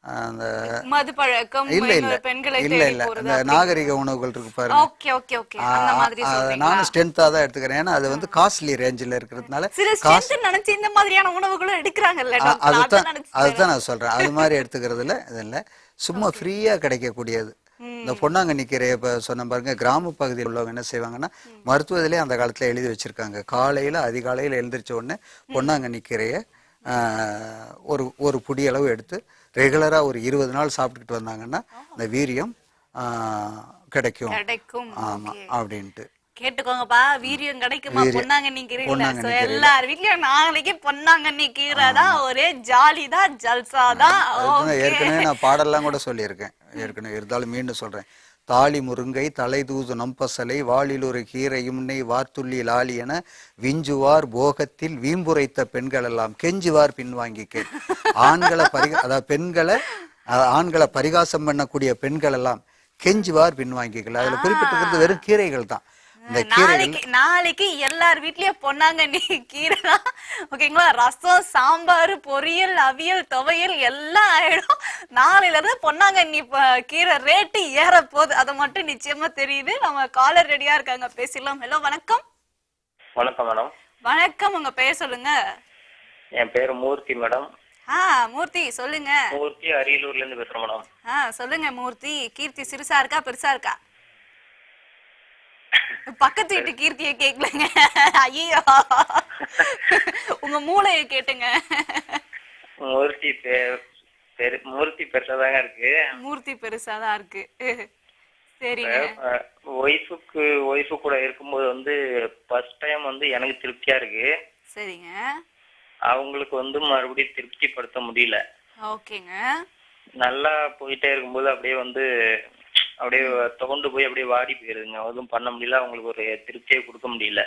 [SPEAKER 2] அந்த
[SPEAKER 1] மது பழக்கம்
[SPEAKER 2] இல்ல இல்ல
[SPEAKER 1] பெண்களை
[SPEAKER 2] இல்ல இல்ல இந்த நாகரிக உணவுகள் இருக்கு பாருங்க.
[SPEAKER 1] ஓகே ஓகே ஓகே அந்த மாதிரி சொல்றீங்க.
[SPEAKER 2] நானும் ஸ்ட்ரென்த்தா தான் எடுத்துக்கிறேன். ஏன்னா அது வந்து காஸ்ட்லி ரேஞ்சில இருக்கிறதுனால
[SPEAKER 1] சில ஸ்ட்ரென்த் நினைச்சு இந்த மாதிரியான உணவுகளும் எடுக்கறாங்கல்ல டாக்டர்.
[SPEAKER 2] அதுதான் நான் சொல்றேன். அது மாதிரி எடுத்துக்கிறதுல இது இல்ல, சும்மா ஃப்ரீயா கிடைக்கக்கூடியது. இந்த பொன்னாங்கண்ணி கீரையை இப்ப சொன்ன பாருங்க, கிராம பகுதியில் உள்ளவங்க என்ன செய்வாங்கன்னா மருத்துவத்திலே அந்த காலத்துல எழுதி வச்சிருக்காங்க. காலையில அதிகாலையில எழுந்திரிச்ச உடனே பொன்னாங்கண்ணி கீரையை ஒரு புடி அளவு எடுத்து ரெகுலரா ஒரு 20 நாள் சாப்பிட்டுக்கிட்டு வந்தாங்கன்னா இந்த வீரியம் கிடைக்கும். ஆமா அப்படின்ட்டு
[SPEAKER 1] கேட்டுக்கோங்கப்பா, வீரியம் கிடைக்குமா பொன்னாங்கண்ணி கீரை? எல்லார் வீட்லயும் நாளைக்கு பொன்னாங்கண்ணி கீரை தான், ஒரே ஜாலி தான், ஜல்சா தான்.
[SPEAKER 2] ஏற்கனவே நான் பாடெல்லாம் கூட சொல்லியிருக்கேன். ஏற்கனவே இருந்தாலும் மீண்டும் சொல்றேன். தாலி முருங்கை தலை தூது நம்பசலை வாளில் ஒரு கீரையும் நெய் வார்த்துள்ளி லாலி என விஞ்சுவார் போகத்தில் வீம்புரைத்த பெண்கள் எல்லாம் கெஞ்சுவார் பின்வாங்கி கேள். ஆண்களை பரிகாசம் பண்ணக்கூடிய பெண்கள் எல்லாம் கெஞ்சுவார் பின்வாங்கிகள். அதுல குறிப்பிட்டிருக்கிறது வெறும் கீரைகள் தான்.
[SPEAKER 1] நாளைக்கு எல்லார் வீட்லயும் பொன்னாங்கண்ணி கீரை தான். ஓகேங்களா? ரசம், சாம்பார், பொரியல், அவியல், துவையல் எல்லாம் ஆயிடும். நாளையில இருந்து பொன்னாங்கண்ணி கீரை ரேட்டு ஏற போகுது, அதை மட்டும் நிச்சயமா தெரியுது. நம்ம காலர் ரெடியா இருக்காங்க, பேசிடலாம். ஹலோ, வணக்கம்.
[SPEAKER 3] வணக்கம் மேடம்.
[SPEAKER 1] வணக்கம், உங்க பேர் சொல்லுங்க.
[SPEAKER 3] என் பேரு மூர்த்தி மேடம்.
[SPEAKER 1] மூர்த்தி சொல்லுங்க.
[SPEAKER 3] மூர்த்தி அரியலூர்ல இருந்து பேசுறேன் மேடம்.
[SPEAKER 1] சொல்லுங்க மூர்த்தி. கீர்த்தி சிறுசா இருக்கா பெருசா இருக்கா? பக்கத்து வீட்டு கீர்த்திய கேக்கலங்க. ஐயோ, உங்க மூளைய கேட்டுங்க.
[SPEAKER 3] மூர்த்தி பெருசாதாங்க இருக்கு.
[SPEAKER 1] மூர்த்தி பெருசாதான் இருக்கு. சரிங்க.
[SPEAKER 3] ஒய்ஃபு கூட இருக்கும்போது வந்து ஃபர்ஸ்ட் டைம் வந்து எனக்கு திருப்தியா இருக்கு.
[SPEAKER 1] சரிங்க.
[SPEAKER 3] அவங்களுக்கு வந்து மறுபடியும் திருப்திப்படுத்த முடியல.
[SPEAKER 1] ஓகேங்க.
[SPEAKER 3] நல்லா போயிட்டே இருக்கும்போது அப்படியே தொண்டு போய் அப்படியே வாடி போயிருதுங்க. எதுவும் பண்ண முடியல, அவங்களுக்கு ஒரு திருப்தியை கொடுக்க முடியல.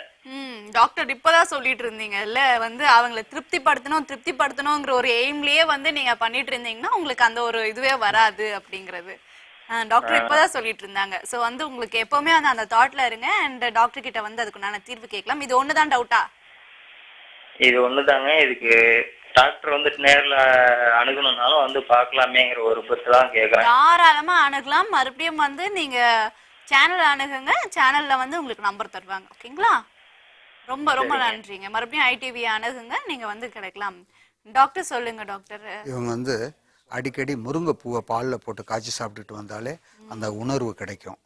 [SPEAKER 1] டாக்டர் இப்பதான் சொல்லிட்டு இருந்தீங்க இல்ல, வந்து அவங்களை திருப்திப்படுத்தணுங்கிற ஒரு எய்ம்லயே வந்து நீங்க பண்ணிட்டு இருந்தீங்கன்னா உங்களுக்கு அந்த ஒரு இதுவே வராது அப்படிங்கறது டாக்டர் இப்பதான் சொல்லிட்டு இருந்தாங்க. சோ வந்து உங்களுக்கு எப்பவுமே அந்த தாட்ல இருங்க. அண்ட் டாக்டர் கிட்ட வந்து அதுக்குண்டான தீர்வு கேட்கலாம். இது ஒண்ணுதான் டவுட்டா?
[SPEAKER 3] இது ஒண்ணுதாங்க. இதுக்கு டாக்டர் வந்து நேர்ல அணுகணும்னாலும் வந்து பாக்கலாமேங்கிற ஒரு தான் கேக்குறேன்.
[SPEAKER 1] தாராளமா அணுகலாம். மறுபடியும் வந்து நீங்க சேனல் அணுகுங்க. சேனல்ல வந்து உங்களுக்கு நம்பர் தருவாங்க. ஓகேங்களா? ரொம்ப ரொம்ப நன்றிங்க. மறுபடியும் ITV அணுகுங்க, நீங்க வந்து கிடைக்கலாம். டாக்டர் சொல்லுங்க. டாக்டர்,
[SPEAKER 2] இவங்க வந்து அடிக்கடி முருங்கை பூவை பாலில் போட்டு காய்ச்சி சாப்பிட்டுட்டு வந்தாலே அந்த உணர்வு கிடைக்கும்.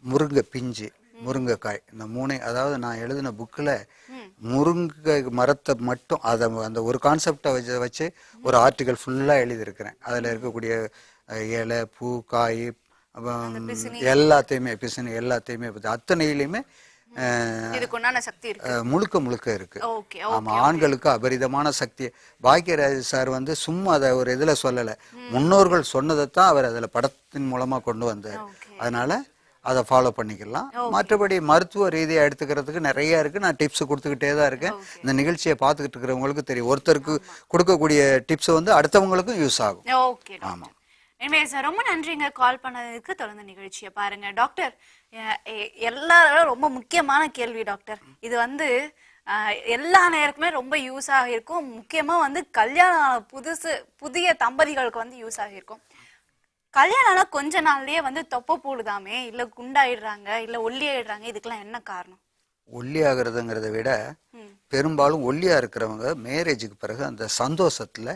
[SPEAKER 2] முருங்கை பிஞ்சு, முருங்கைக்காய், இந்த மூணே, அதாவது நான் எழுதின புக்கில் முருங்கை மரத்தை மட்டும் அந்த ஒரு கான்செப்டை வச்சு ஒரு ஆர்டிக்கல் ஃபுல்லாக எழுதியிருக்கிறேன். அதில் இருக்கக்கூடிய இலை, பூ, காய், எல்லாத்தையுமே, பிசினி எல்லாத்தையுமே அத்தனையிலையுமே முழுக்க இருக்கு. ஆமா, ஆண்களுக்கு அபரிதமான சக்தி. பாக்யராஜ் சார் வந்து சும்மா அதை ஒரு இதுல சொல்லல, முன்னோர்கள் சொன்னதைத்தான் அவர் அதுல படத்தின் மூலமா கொண்டு வந்தார். அதனால அதை ஃபாலோ பண்ணிக்கலாம். மற்றபடி மருத்துவ ரீதியா எடுத்துக்கிறதுக்கு நிறைய இருக்கு. நான் டிப்ஸ் கொடுத்துக்கிட்டே தான் இருக்கேன். இந்த நிகழ்ச்சியை பார்த்துக்கிட்டு இருக்கிறவங்களுக்கு தெரியும், ஒருத்தருக்கு கொடுக்கக்கூடிய டிப்ஸ் வந்து அடுத்தவங்களுக்கும் யூஸ் ஆகும். ஆமா.
[SPEAKER 1] ரொம்ப நன்றிங்க கால் பண்ணதுக்கு. தொடர்ந்து நிகழ்ச்சியை பாருங்க. டாக்டர், எல்லாரும் ரொம்ப முக்கியமான கேள்வி டாக்டர். இது வந்து எல்லா நேரக்குமே ரொம்ப யூஸ் ஆகிருக்கும். முக்கியமா வந்து கல்யாணம் புதிய தம்பதிகளுக்கு வந்து யூஸ் ஆகிருக்கும். கல்யாணம் கொஞ்ச நாள்லயே வந்து தொப்பை போடுதாமே, இல்ல குண்டாயிடுறாங்க, இல்ல ஒல்லி ஆயிடுறாங்க, இதுக்கெல்லாம் என்ன காரணம்?
[SPEAKER 2] ஒல்லி ஆகுறதுங்கிறத விட பெரும்பாலும் ஒல்லியா இருக்கிறவங்க மேரேஜுக்கு பிறகு அந்த சந்தோஷத்துல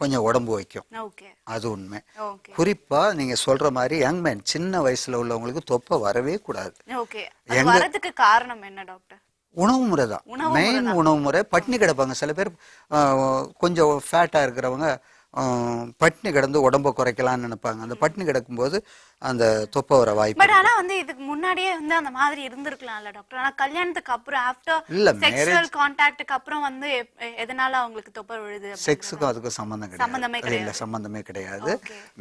[SPEAKER 2] கொஞ்சம் உடம்பு வைக்கும். அது உண்மை. குறிப்பா நீங்க சொல்ற மாதிரி யங் மேன், சின்ன வயசுல உள்ளவங்களுக்கு தொப்பை வரவே கூடாது.
[SPEAKER 1] வரதுக்கு காரணம் என்ன டாக்டர்?
[SPEAKER 2] உணவு முறை தான் மெயின். உணவு முறை. பட்னி கிடப்பாங்க சில பேர். கொஞ்சம் ஃபேட்டா இருக்கிறவங்க பட்னி கிடந்து உடம்ப குறைக்கலாம்னு நினைப்பாங்க. அந்த பட்னி கிடக்கும்போது அந்த தொப்பை வர வாய்ப்பு.
[SPEAKER 1] பட் ஆனா வந்து இதுக்கு முன்னாடியே வந்து அந்த மாதிரி இருந்திருக்கலாம்ல டாக்டர். ஆனா கல்யாணத்துக்கு அப்புறம் ஆஃப்டர் செக்சுவல் கான்டாக்ட்க்கு அப்புறம் வந்து எதனால அவங்களுக்கு தொப்பை விழுது?
[SPEAKER 2] செக்ஸுக்கும் அதுக்கும் சம்பந்தமே கிடையாது.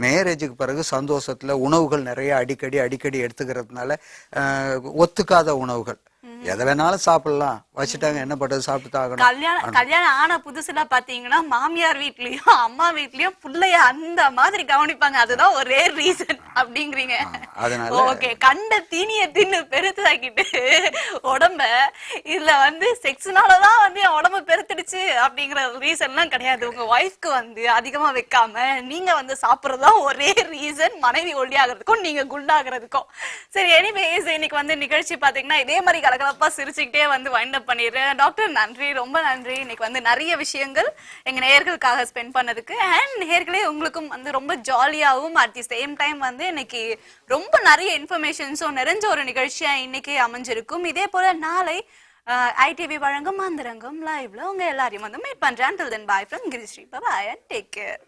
[SPEAKER 2] மேரேஜுக்கு பிறகு சந்தோஷத்துல உணவுகள் நிறைய அடிக்கடி எடுத்துக்கிறதுனால ஒத்துக்காத உணவுகள், எதை வேணாலும் சாப்பிடலாம், வச்சுட்டாங்க என்ன பண்றது, சாப்பிட்டு தான் ஆகணும்.
[SPEAKER 1] கல்யாணம் ஆன புதுசுல பாத்தீங்கன்னா மாமியார் வீட்லயும் அம்மா வீட்லயும் புள்ளைய அந்த மாதிரி கவனிப்பாங்க, அதுதான் ஒரே ரீசன் அப்படிங்கிறீங்க.
[SPEAKER 2] அதனால
[SPEAKER 1] ஓகே, கண்ட தீனிய தின்னு பெருத்தாக்கிட்டு உடம்ப இதுல வந்து செக்ஸ்னாலதான் வந்து என் உடம்பு பெருத்துடுச்சு அப்படிங்கிற ரீசன்லாம் கிடையாது. உங்க ஒய்ஃப்க்கு வந்து அதிகமா வைக்காம நீங்க வந்து சாப்பிடுறதுதான் ஒரே ரீசன், மனைவி ஒல்லியாகிறதுக்கும் நீங்க குண்டாகிறதுக்கும். சரி, எனிவேஸ் இன்னைக்கு வந்து நிகழ்ச்சி பாத்தீங்கன்னா இதே மாதிரி கலகலப்பா சிரிச்சுக்கிட்டே வந்து வைண்ட் அப் பண்ணிடுறேன். டாக்டர் நன்றி, ரொம்ப நன்றி. இன்னைக்கு வந்து நிறைய விஷயங்கள் எங்க நேயர்களுக்காக ஸ்பெண்ட் பண்ணதுக்கு, அண்ட் நேயர்களே உங்களுக்கும் வந்து ரொம்ப ஜாலியாகவும் அட் தி சேம் டைம் வந்து இன்னைக்கு ரொம்ப நிறைய இன்ஃபர்மேஷன்ஸும் நிறைஞ்ச ஒரு நிகழ்ச்சியா இன்னைக்கு அமைஞ்சிருக்கும். இதே போல நாளை ஐடிவி வழங்கும் அந்தரங்கம் லைவ்ல உங்க எல்லாரையும் வந்து மீட் பண்றேன். Till then, bye from Girishri. Bye and take care.